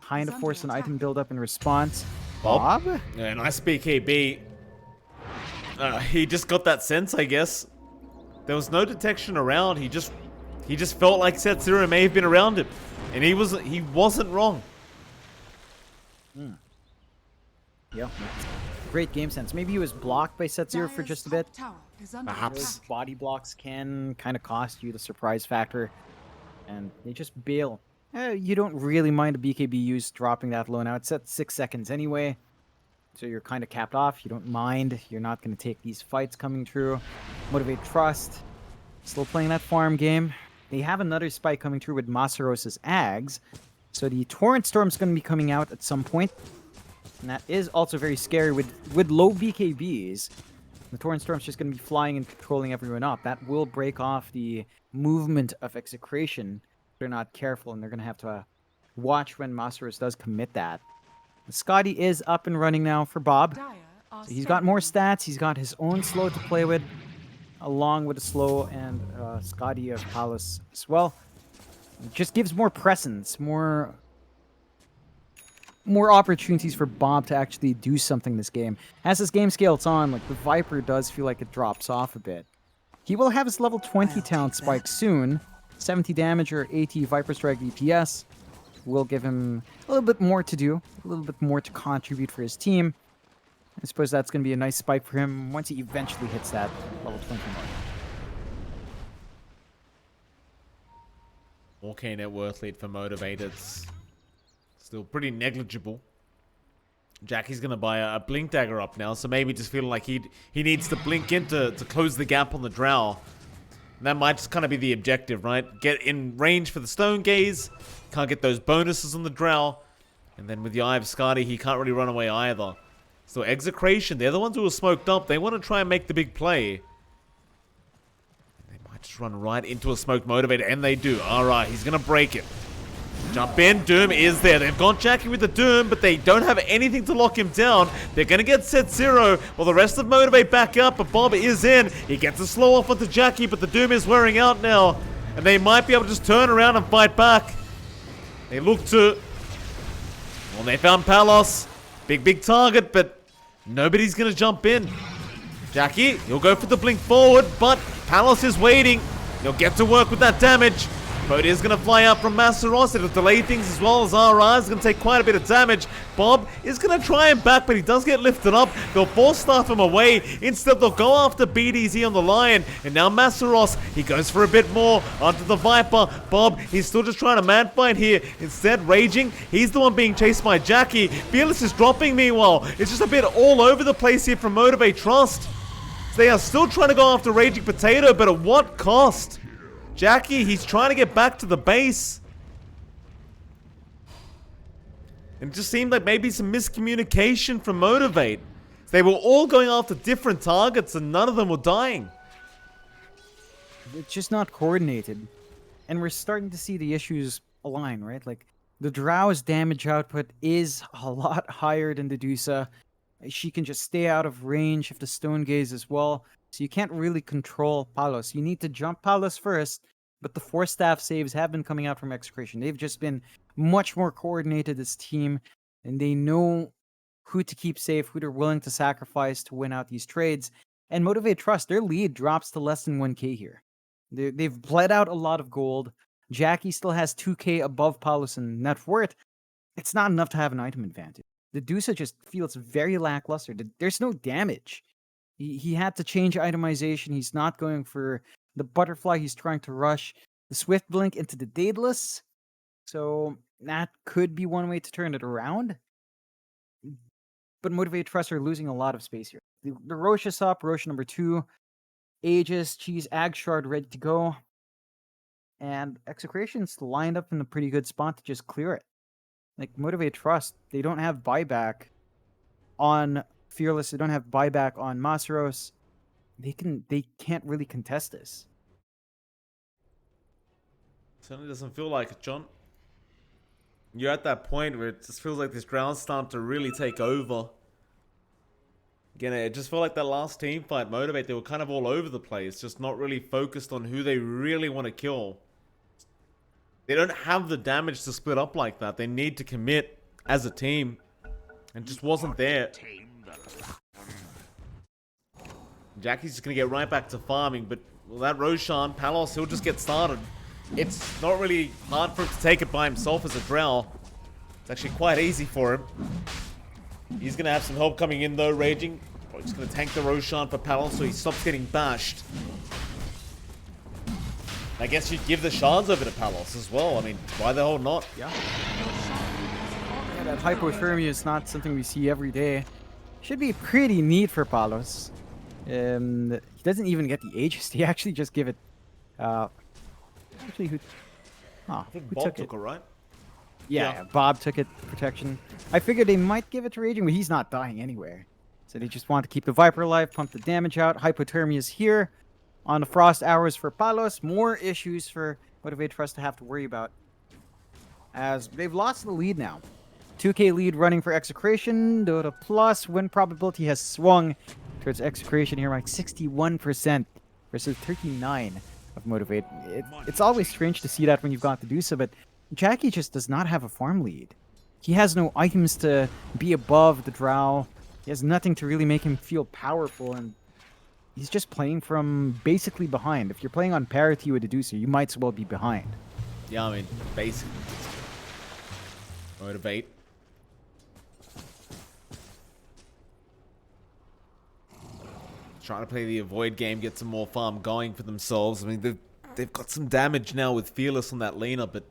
Speaker 2: kind of force an item build-up in response. Bob?
Speaker 1: Yeah, nice BKB. He just got that sense, I guess. There was no detection around. He just felt like Set Zero may have been around him, and he wasn't wrong.
Speaker 2: Yeah, great game sense. Maybe he was blocked by Set Zero for just a bit.
Speaker 1: Perhaps.
Speaker 2: Those body blocks can kind of cost you the surprise factor, and they just bail. You don't really mind a BKB use dropping that low now. It's at 6 seconds anyway, so you're kind of capped off. You don't mind. You're not going to take these fights coming through. Motivate.Trust still playing that farm game. They have another spike coming through with Masaros' Ags, so the Torrent Storm's going to be coming out at some point, and that is also very scary with low BKBs. The Torrent Storm's just going to be flying and controlling everyone up. That will break off the movement of Execration. They're not careful, and they're going to have to watch when Masaros does commit that. Scotty is up and running now for Bob. So he's got more stats. He's got his own slow to play with, along with the slow and Scotty of Palos as well. It just gives more presence, more opportunities for Bob to actually do something this game. As this game scales on, like the Viper does feel like it drops off a bit. He will have his level 20 talent spike soon. 70 damage or 80 Viper Strike DPS will give him a little bit more to do, a little bit more to contribute for his team. I suppose that's going to be a nice spike for him once he eventually hits that level 20 mark.
Speaker 1: Okay, net worth lead for Motivate. It's still pretty negligible. Jackie's going to buy a Blink Dagger up now, so maybe just feeling like he needs to blink in to close the gap on the Drow. And that might just kind of be the objective, right? Get in range for the Stone Gaze. Can't get those bonuses on the Drow. And then with the Eye of Skadi, he can't really run away either. So Execration, they're the ones who are smoked up. They want to try and make the big play. They might just run right into a smoked Motivator, and they do. Alright, he's going to break it. Jump in, Doom is there. They've got Jackie with the Doom, but they don't have anything to lock him down. They're going to get Set Zero while the rest of Motivate back up, but Bob is in. He gets a slow off onto Jackie, but the Doom is wearing out now. And they might be able to just turn around and fight back. They look to... Well, they found Palos. Big target, but nobody's going to jump in. Jackie, he'll go for the blink forward, but Palos is waiting. He'll get to work with that damage. Boat is going to fly out from Masaros. It'll delay things as well as RR is going to take quite a bit of damage. Bob is going to try him back, but he does get lifted up. They'll force staff him away. Instead, they'll go after BDZ on the Lion. And now Masaros, he goes for a bit more onto the Viper. Bob, he's still just trying to man fight here. Instead, Raging, he's the one being chased by Jackie. Fearless is dropping meanwhile. It's just a bit all over the place here from Motivate.Trust. They are still trying to go after Raging Potato, but at what cost? Jackie, he's trying to get back to the base. And it just seemed like maybe some miscommunication from Motivate. They were all going after different targets and none of them were dying.
Speaker 2: It's just not coordinated. And we're starting to see the issues align, right? Like, The Drow's damage output is a lot higher than the Dusa. She can just stay out of range of the Stone Gaze as well. So you can't really control Palos. You need to jump Palos first, but the 4-staff saves have been coming out from Execration. They've just been much more coordinated as team, and they know who to keep safe, who they're willing to sacrifice to win out these trades. And Motivate.Trust, their lead drops to less than 1k here. They've bled out a lot of gold. Jackie still has 2k above Palos in net worth. It's not enough to have an item advantage. The Dusa just feels very lackluster. There's no damage. He had to change itemization. He's not going for the butterfly. He's trying to rush the Swift Blink into the Daedalus. So that could be one way to turn it around. But Motivate.Trust are losing a lot of space here. The Rosh is up, Rosh number 2. Aegis, Cheese, Ag Shard ready to go. And Execration's lined up in a pretty good spot to just clear it. Like, Motivate.Trust, they don't have buyback on Fearless. They don't have buyback on Masaros. They can't really contest this.
Speaker 1: Certainly doesn't feel like it, John. You're at that point where it just feels like this ground's starting to really take over. Again, it just felt like that last team fight, Motivate, they were kind of all over the place, just not really focused on who they really want to kill. They don't have the damage to split up like that. They need to commit as a team. And just wasn't there. Jackie's just going to get right back to farming, but well, that Roshan, Palos, he'll just get started. It's not really hard for him to take it by himself as a Drow. It's actually quite easy for him. He's going to have some help coming in though, Raging. Probably just going to tank the Roshan for Palos so he stops getting bashed. I guess you'd give the shards over to Palos as well. I mean, why the hell not?
Speaker 2: Yeah, that hypothermia is not something we see every day. Should be pretty neat for Palos. He doesn't even get the Aegis. He actually just give it... Actually, who... Oh,
Speaker 1: I think
Speaker 2: who
Speaker 1: Bob
Speaker 2: took
Speaker 1: it, right?
Speaker 2: Yeah, Bob took it, protection. I figured they might give it to Raging, but he's not dying anywhere. So they just want to keep the Viper alive, pump the damage out. Hypothermia is here. On the Frost Hours for Palos. More issues for Motivate.Trust to have to worry about. As they've lost the lead now. 2k lead running for Execration. Dota Plus win probability has swung towards Execration here, like 61% versus 39% of Motivate. It's always strange to see that when you've got the Dusa, but Jackie just does not have a farm lead. He has no items to be above the Drow. He has nothing to really make him feel powerful, and he's just playing from basically behind. If you're playing on parity with the Dusa, you might as well be behind.
Speaker 1: Yeah, I mean, basically. Motivate. Trying to play the avoid game, get some more farm going for themselves. I mean, they've got some damage now with Fearless on that Lena, but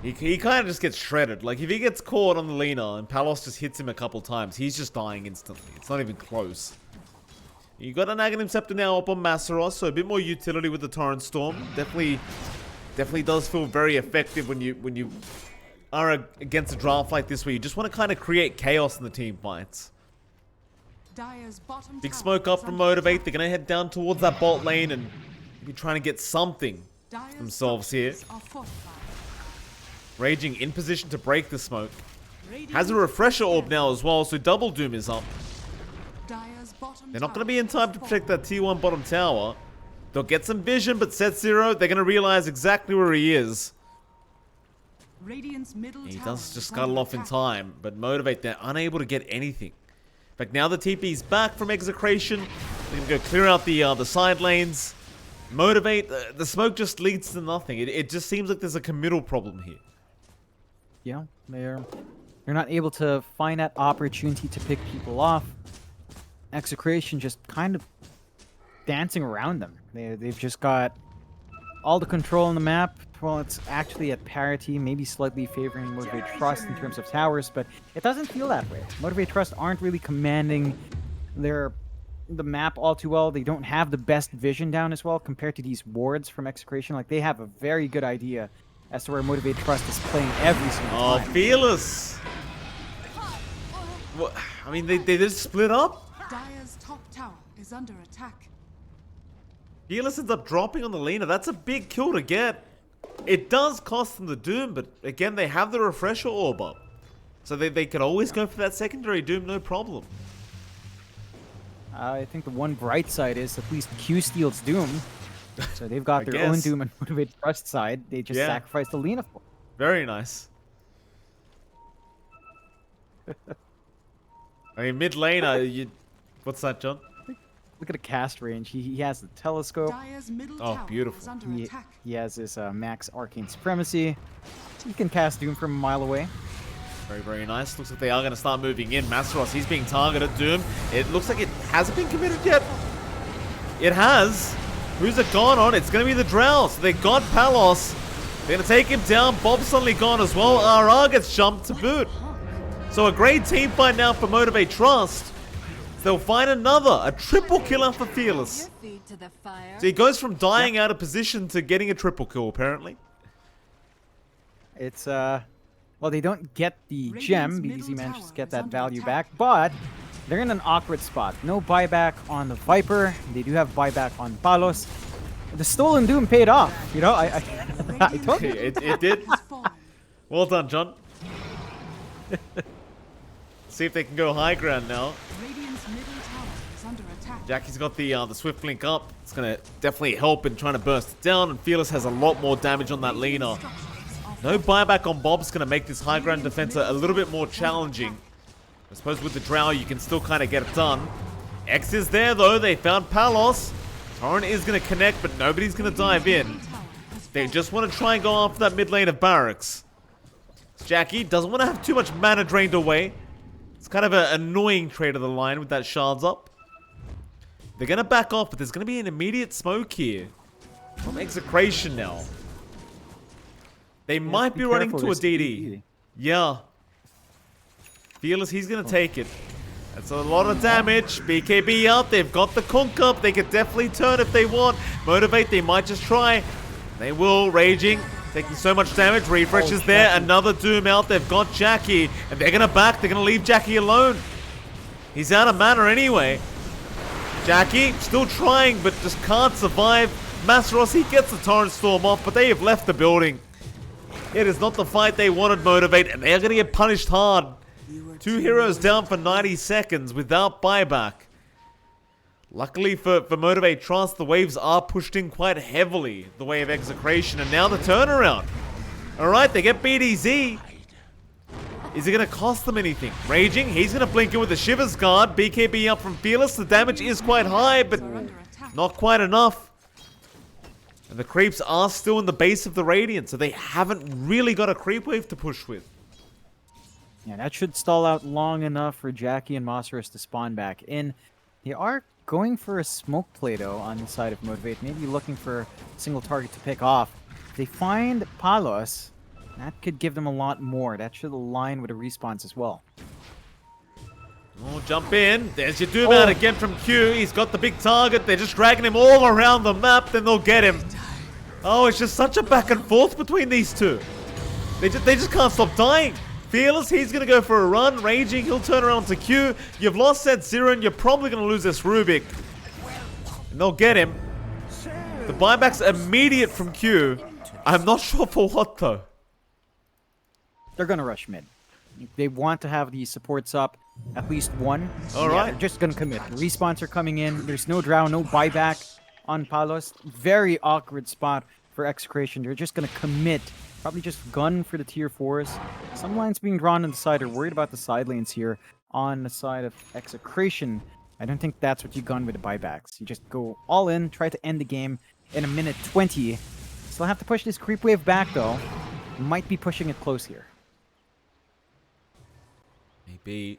Speaker 1: he kind of just gets shredded. Like, if he gets caught on the Lena and Palos just hits him a couple times, he's just dying instantly. It's not even close. You got an Aghanim Scepter now up on Masaros, so a bit more utility with the Torrent Storm. Definitely does feel very effective when you are against a draft like this, where you just want to kind of create chaos in the team fights. Big smoke up from Motivate. They're going to head down towards that bot lane and be trying to get something themselves here. Raging in position to break the smoke. Has a refresher orb now as well, so double doom is up. They're not going to be in time to protect that T1 bottom tower. They'll get some vision, but Set Zero, they're going to realize exactly where he is. He does just scuttle off in time, but Motivate, they're unable to get anything. In fact, now the TP's back from Execration. They're going to go clear out the side lanes. Motivate, the smoke just leads to nothing. It just seems like there's a committal problem here.
Speaker 2: Yeah, they're not able to find that opportunity to pick people off. Execration just kind of dancing around them. They've just got all the control on the map. Well, it's actually at parity, maybe slightly favoring Motivate.Trust in terms of towers, but it doesn't feel that way. Motivate.Trust aren't really commanding the map all too well. They don't have the best vision down as well compared to these wards from Execration. Like, they have a very good idea as to where Motivate.Trust is playing every single time.
Speaker 1: Oh, Fearless! What? I mean, they just split up?
Speaker 3: Dire's top tower is under attack.
Speaker 1: Fearless ends up dropping on the Lena. That's a big kill to get. It does cost them the Doom, but again, they have the Refresher Orb up. So they could always go for that secondary Doom, no problem.
Speaker 2: I think the one bright side is at least Q steals Doom. So they've got their own Doom and Motivate.Trust side. They just sacrificed the Lina for.
Speaker 1: Very nice. I mean, mid lane, what's that, John?
Speaker 2: Look at the cast range. He has the telescope.
Speaker 1: Oh, beautiful.
Speaker 2: He has his max arcane supremacy. He can cast Doom from a mile away.
Speaker 1: Very, very nice. Looks like they are going to start moving in. Masteros, he's being targeted. Doom, it looks like it hasn't been committed yet. It has. Who's it gone on? It's going to be the Drow. So they got Palos. They're going to take him down. Bob's suddenly gone as well. RR gets jumped to boot. So a great team fight now for Motivate.Trust. They'll find a triple killer for Fearless. So he goes from dying out of position to getting a triple kill, apparently.
Speaker 2: It's, well, they don't get the gem because he manages to get that value back, but they're in an awkward spot. No buyback on the Viper. They do have buyback on Palos. The stolen Doom paid off. You know, I told you.
Speaker 1: It did. Well done, John. See if they can go high ground now. Jackie's got the Swift Blink up. It's going to definitely help in trying to burst it down, and Fearless has a lot more damage on that Lina. No buyback on Bob's going to make this high ground defense a little bit more challenging. I suppose with the Drow, you can still kind of get it done. X is there, though. They found Palos. Torrent is going to connect, but nobody's going to dive in. They just want to try and go after that mid lane of Barracks. Jackie doesn't want to have too much mana drained away. It's kind of an annoying trade of the line with that shards up. They're going to back off, but there's going to be an immediate smoke here from Execration now. They might be running to a DD. Yeah. Fearless, he's going to take it. That's a lot of damage. BKB out. They've got the conk up. They could definitely turn if they want. Motivate, they might just try. They will. Raging. Taking so much damage. Refresh is there. Another Doom out. They've got Jackie. And they're going to back. They're going to leave Jackie alone. He's out of mana anyway. Jackie still trying, but just can't survive. Masteros, he gets the Torrent Storm off, but they have left the building. It is not the fight they wanted, Motivate, and they are going to get punished hard. Two heroes down for 90 seconds without buyback. Luckily for Motivate.Trust, the waves are pushed in quite heavily the way of Execration, and now the turnaround. Alright, they get BDZ. Is it going to cost them anything? Raging, he's going to blink in with the Shivers Guard. BKB up from Fearless. The damage is quite high, but not quite enough. And the creeps are still in the base of the Radiant, so they haven't really got a creep wave to push with.
Speaker 2: Yeah, that should stall out long enough for Jackie and Masteros to spawn back in. They are going for a smoke play, though, on the side of Motivate. Maybe looking for a single target to pick off. If they find Palos, that could give them a lot more. That should align with the respawns as well.
Speaker 1: Oh, jump in. There's your Doom out again from Q. He's got the big target. They're just dragging him all around the map. Then they'll get him. Oh, it's just such a back and forth between these two. They just can't stop dying. Fearless, he's going to go for a run. Raging, he'll turn around to Q. You've lost Zed Zirin. You're probably going to lose this Rubik. And they'll get him. The buyback's immediate from Q. I'm not sure for what, though.
Speaker 2: They're going to rush mid. They want to have the supports up, at least one.
Speaker 1: All right.
Speaker 2: They're just going to commit. The respawns are coming in. There's no Drow, no buyback on Palos. Very awkward spot for Execration. They're just going to commit. Probably just gun for the tier 4s. Some lines being drawn on the side. Are worried about the side lanes here on the side of Execration. I don't think that's what you gun with the buybacks. You just go all in, try to end the game in a minute 20. Still have to push this creep wave back, though. Might be pushing it close here.
Speaker 1: Maybe.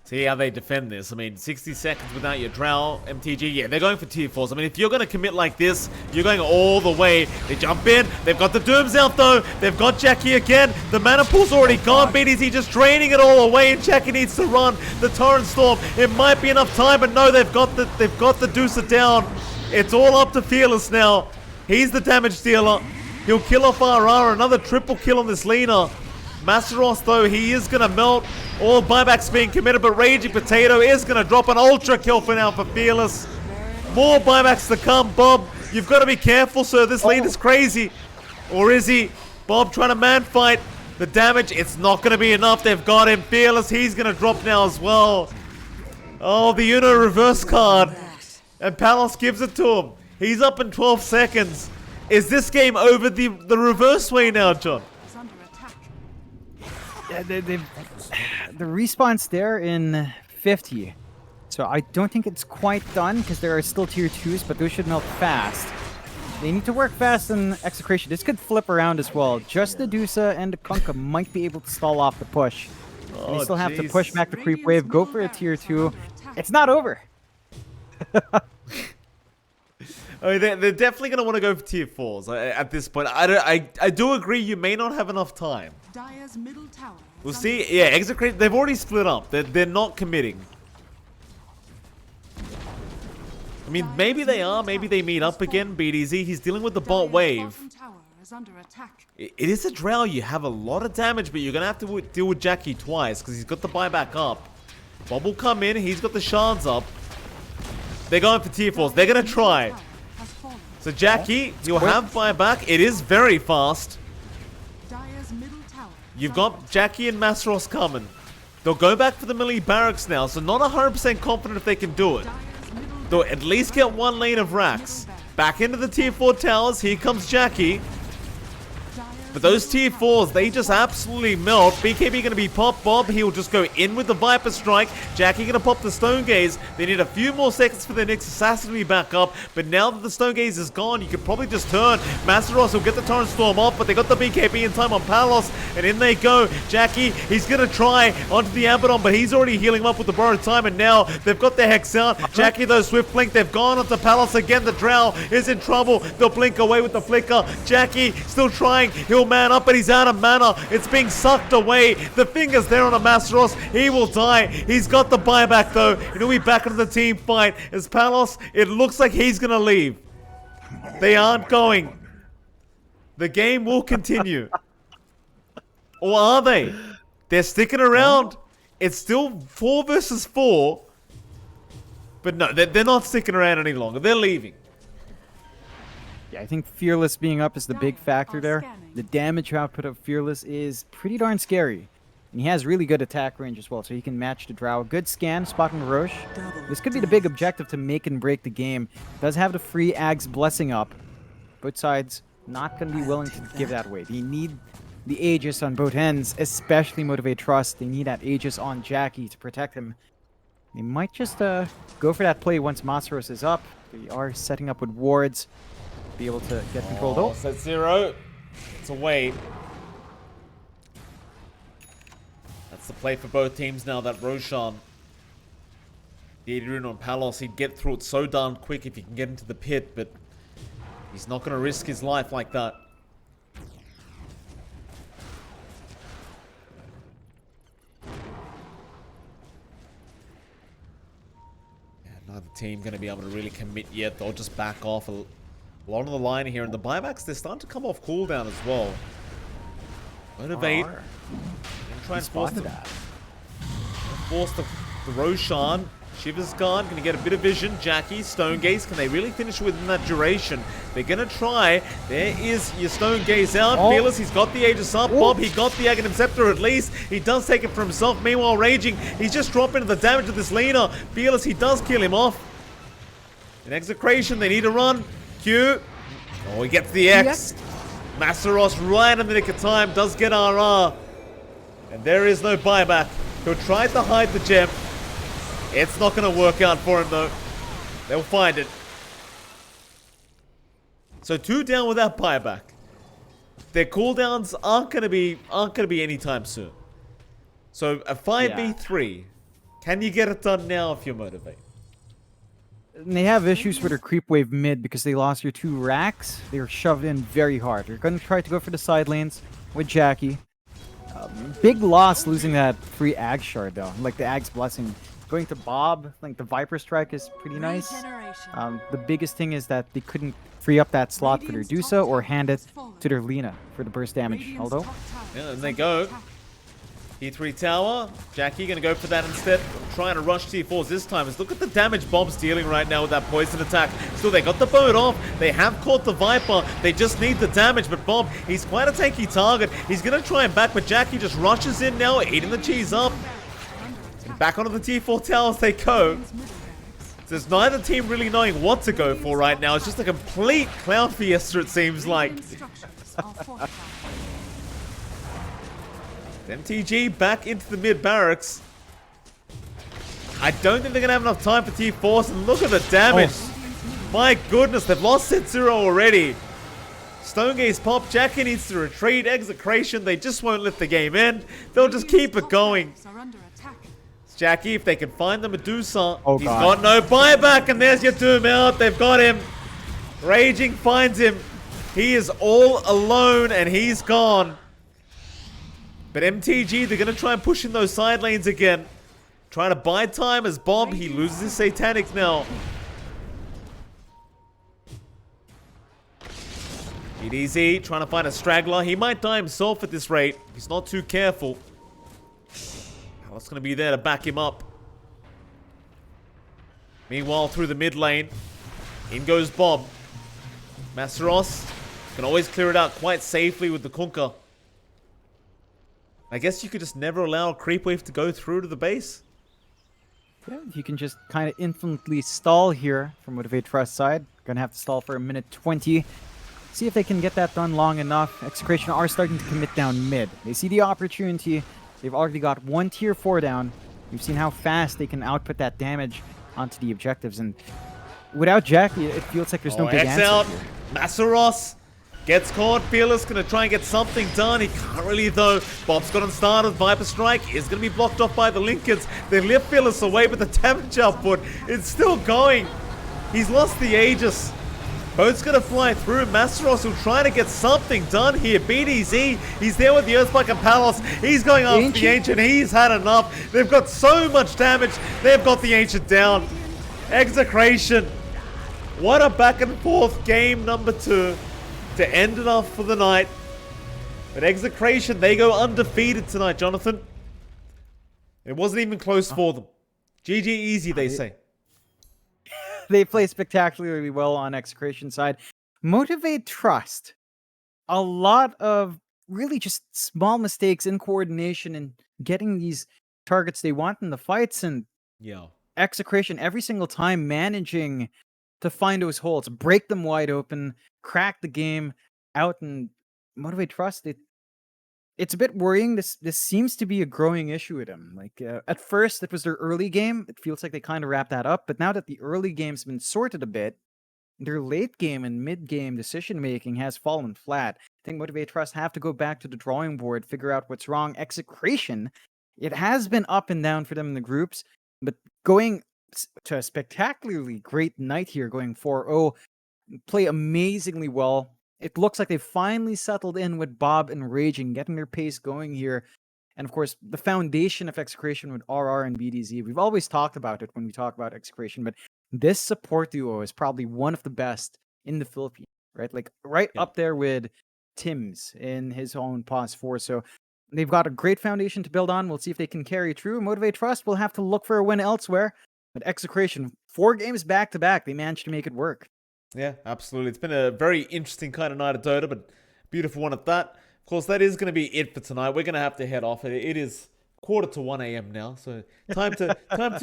Speaker 1: See how they defend this. I mean, 60 seconds without your Drow, MTG. Yeah, they're going for tier 4s. I mean, if you're going to commit like this, you're going all the way. They jump in. They've got the Dooms out, though. They've got Jackie again. The mana pool's already gone. BDZ just draining it all away, and Jackie needs to run. The Torrent Storm. It might be enough time, but no, they've got the Deucer down. It's all up to Fearless now. He's the damage dealer. He'll kill off RR. Another triple kill on this Lina. Masteros, though, he is going to melt. All buybacks being committed, but Raging Potato is going to drop an ultra kill for now for Fearless. More buybacks to come, Bob. You've got to be careful, sir. This lead is crazy. Or is he? Bob trying to man fight. The damage, it's not going to be enough. They've got him. Fearless, he's going to drop now as well. Oh, the Uno reverse card. And Palos gives it to him. He's up in 12 seconds. Is this game over the reverse way now, John?
Speaker 2: Yeah, the respawn's there in 50. So I don't think it's quite done because there are still tier 2s, but those should melt fast. They need to work fast in Execration. This could flip around as well. Just the Dusa and the Kunkka might be able to stall off the push. They still have to push back the creep wave, go for a tier 2. It's not over.
Speaker 1: Oh, they're definitely going to want to go for tier 4s at this point. I do agree you may not have enough time. We'll see. Yeah, Execration, they've already split up. They're not committing. I mean, maybe they are. Maybe they meet up again. BDZ, he's dealing with the bot wave. It is a Drow. You have a lot of damage, but you're going to have to deal with Jackie twice because he's got the buyback up. Bob will come in. He's got the shards up. They're going for tier 4s. They're going to try. So Jackie, you'll have buyback. It is very fast. You've got Jackie and Masteros coming. They'll go back for the melee barracks now, so not 100% confident if they can do it. They'll at least get one lane of racks. Back into the tier 4 towers. Here comes Jackie. But those tier 4s, they just absolutely melt. BKB going to be pop. Bob, he'll just go in with the Viper Strike. Jackie going to pop the Stone Gaze. They need a few more seconds for the next assassin to be back up. But now that the Stone Gaze is gone, you could probably just turn. Masteros will get the Torrent Storm off, but they got the BKB in time on Palos. And in they go. Jackie, he's going to try onto the Abaddon, but he's already healing up with the borrowed time. And now they've got their Hex out. Jackie, though, Swift Blink. They've gone onto Palos again. The Drow is in trouble. They'll blink away with the Flicker. Jackie still trying. He'll man up, but he's out of mana. It's being sucked away. The finger's there on a Masteros. He will die. He's got the buyback though. And he'll be back into the team fight. As Palos, it looks like he's gonna leave. They aren't going. The game will continue. Or are they? They're sticking around. It's still 4 versus 4. But no, they're not sticking around any longer. They're leaving.
Speaker 2: Yeah, I think Fearless being up is the big factor there. The damage output of Fearless is pretty darn scary. And he has really good attack range as well, so he can match the Drow. Good scan, spotting Roche. This could be the big objective to make and break the game. Does have the free Ag's Blessing up. Both sides not going to be willing to give that away. They need the Aegis on both ends, especially Motivate.Trust. They need that Aegis on Jackie to protect him. They might just go for that play once Masteros is up. They are setting up with wards. Be able to get control though.
Speaker 1: Set 0. It's a wait. That's the play for both teams now that Roshan, the Adrian on Palos, he'd get through it so darn quick if he can get into the pit, but he's not going to risk his life like that. Yeah, neither team going to be able to really commit yet. They'll just back off a lot of the line here, and the buybacks, they're starting to come off cooldown as well. Motivate. And try and force the Roshan. Shiva's gone. Going to get a bit of vision. Jackie, Stone Gaze. Can they really finish within that duration? They're going to try. There is your Stone Gaze out. Fearless, he's got the Aegis up. Bob, he got the Aghanim Scepter at least. He does take it for himself. Meanwhile, Raging, he's just dropping the damage of this Lena. Fearless, he does kill him off. In Execration, they need to run. Q. Oh, he gets the X. Masteros right in the nick of time. Does get RR. And there is no buyback. He'll try to hide the gem. It's not going to work out for him though. They'll find it. So 2 down without buyback. Their cooldowns aren't going to be anytime soon. So a 5v3. Can you get it done now if you're Motivate?
Speaker 2: And they have issues with their creep wave mid because they lost your 2 racks. They were shoved in very hard. They're going to try to go for the side lanes with Jackie. Big loss losing that free Ag shard though. Like the Ag's Blessing Going to Bob, like the Viper Strike is pretty nice. The biggest thing is that they couldn't free up that slot for their Dusa or hand it to their Lina for the burst damage. Although,
Speaker 1: yeah, and they go. T3 tower. Jackie gonna go for that instead. Trying to rush T4s this time. Look at the damage Bob's dealing right now with that poison attack. Still, they got the boat off. They have caught the Viper. They just need the damage. But Bob, he's quite a tanky target. He's gonna try and back, but Jackie just rushes in now, eating the cheese up. And back onto the T4 towers they go. So there's neither team really knowing what to go for right now. It's just a complete cloud fiesta, it seems like. MTG back into the mid barracks. I don't think they're gonna have enough time for T4s, and look at the damage. My goodness, they've lost set 0 already. Stonegaze pop, Jackie needs to retreat, Execration, they just won't let the game end. They'll just keep it going. Jackie, if they can find the Medusa, he's got no buyback, and there's your doom out. They've got him. Raging finds him. He is all alone, and he's gone. But MTG, they're going to try and push in those side lanes again. Trying to buy time as Bob, he loses his Satanic now. EDZ trying to find a straggler. He might die himself at this rate. He's not too careful. What's going to be there to back him up? Meanwhile, through the mid lane, in goes Bob. Masteros can always clear it out quite safely with the Kunkka. I guess you could just never allow a creep wave to go through to the base.
Speaker 2: Yeah, you can just kind of infinitely stall here from Motivate.Trust side. Gonna have to stall for a minute 20. See if they can get that done long enough. Execration are starting to commit down mid. They see the opportunity. They've already got one tier 4 down. We've seen how fast they can output that damage onto the objectives. And without Jackie, it feels like there's no big answer
Speaker 1: out.
Speaker 2: here.
Speaker 1: Masteros gets caught. Fearless gonna try and get something done. He can't really though. Bob's got on start with Viper Strike. Is gonna be blocked off by the Lincolns. They lift Fearless away, but the damage output is still going. He's lost the Aegis. Boat's gonna fly through. Masteros will try to get something done here. BDZ, he's there with the Earthspike and Palos. He's going after the Ancient. He's had enough. They've got so much damage. They've got the Ancient down. Execration. What a back and forth game number 2 to end it off for the night. But Execration, they go undefeated tonight, Jonathan. It wasn't even close for them. GG easy, they say.
Speaker 2: They play spectacularly well on Execration side. Motivate.Trust. A lot of really just small mistakes in coordination and getting these targets they want in the fights, and Execration every single time managing to find those holes, break them wide open, crack the game out, and Motivate.Trust. It's a bit worrying. This seems to be a growing issue with them. Like at first, it was their early game. It feels like they kind of wrapped that up. But now that the early game's been sorted a bit, their late game and mid game decision making has fallen flat. I think Motivate.Trust have to go back to the drawing board, figure out what's wrong. Execration, it has been up and down for them in the groups, but going to a spectacularly great night here, going 4-0, play amazingly well. It looks like they finally settled in with Bob and Raging, getting their pace going here. And of course, the foundation of Execration with RR and BDZ. We've always talked about it when we talk about Execration, but this support duo is probably one of the best in the Philippines, right? Like up there with Tim's in his own Pause 4. So they've got a great foundation to build on. We'll see if they can carry through. Motivate.Trust will have to look for a win elsewhere. But Execration, 4 games back-to-back, they managed to make it work.
Speaker 1: Yeah, absolutely. It's been a very interesting kind of night of Dota, but beautiful one at that. Of course, that is going to be it for tonight. We're going to have to head off. It is 1:45 a.m. now, so time to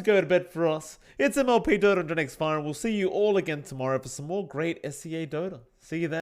Speaker 1: go to bed for us. It's MLP Dota and johnxfire, and we'll see you all again tomorrow for some more great SCA Dota. See you then.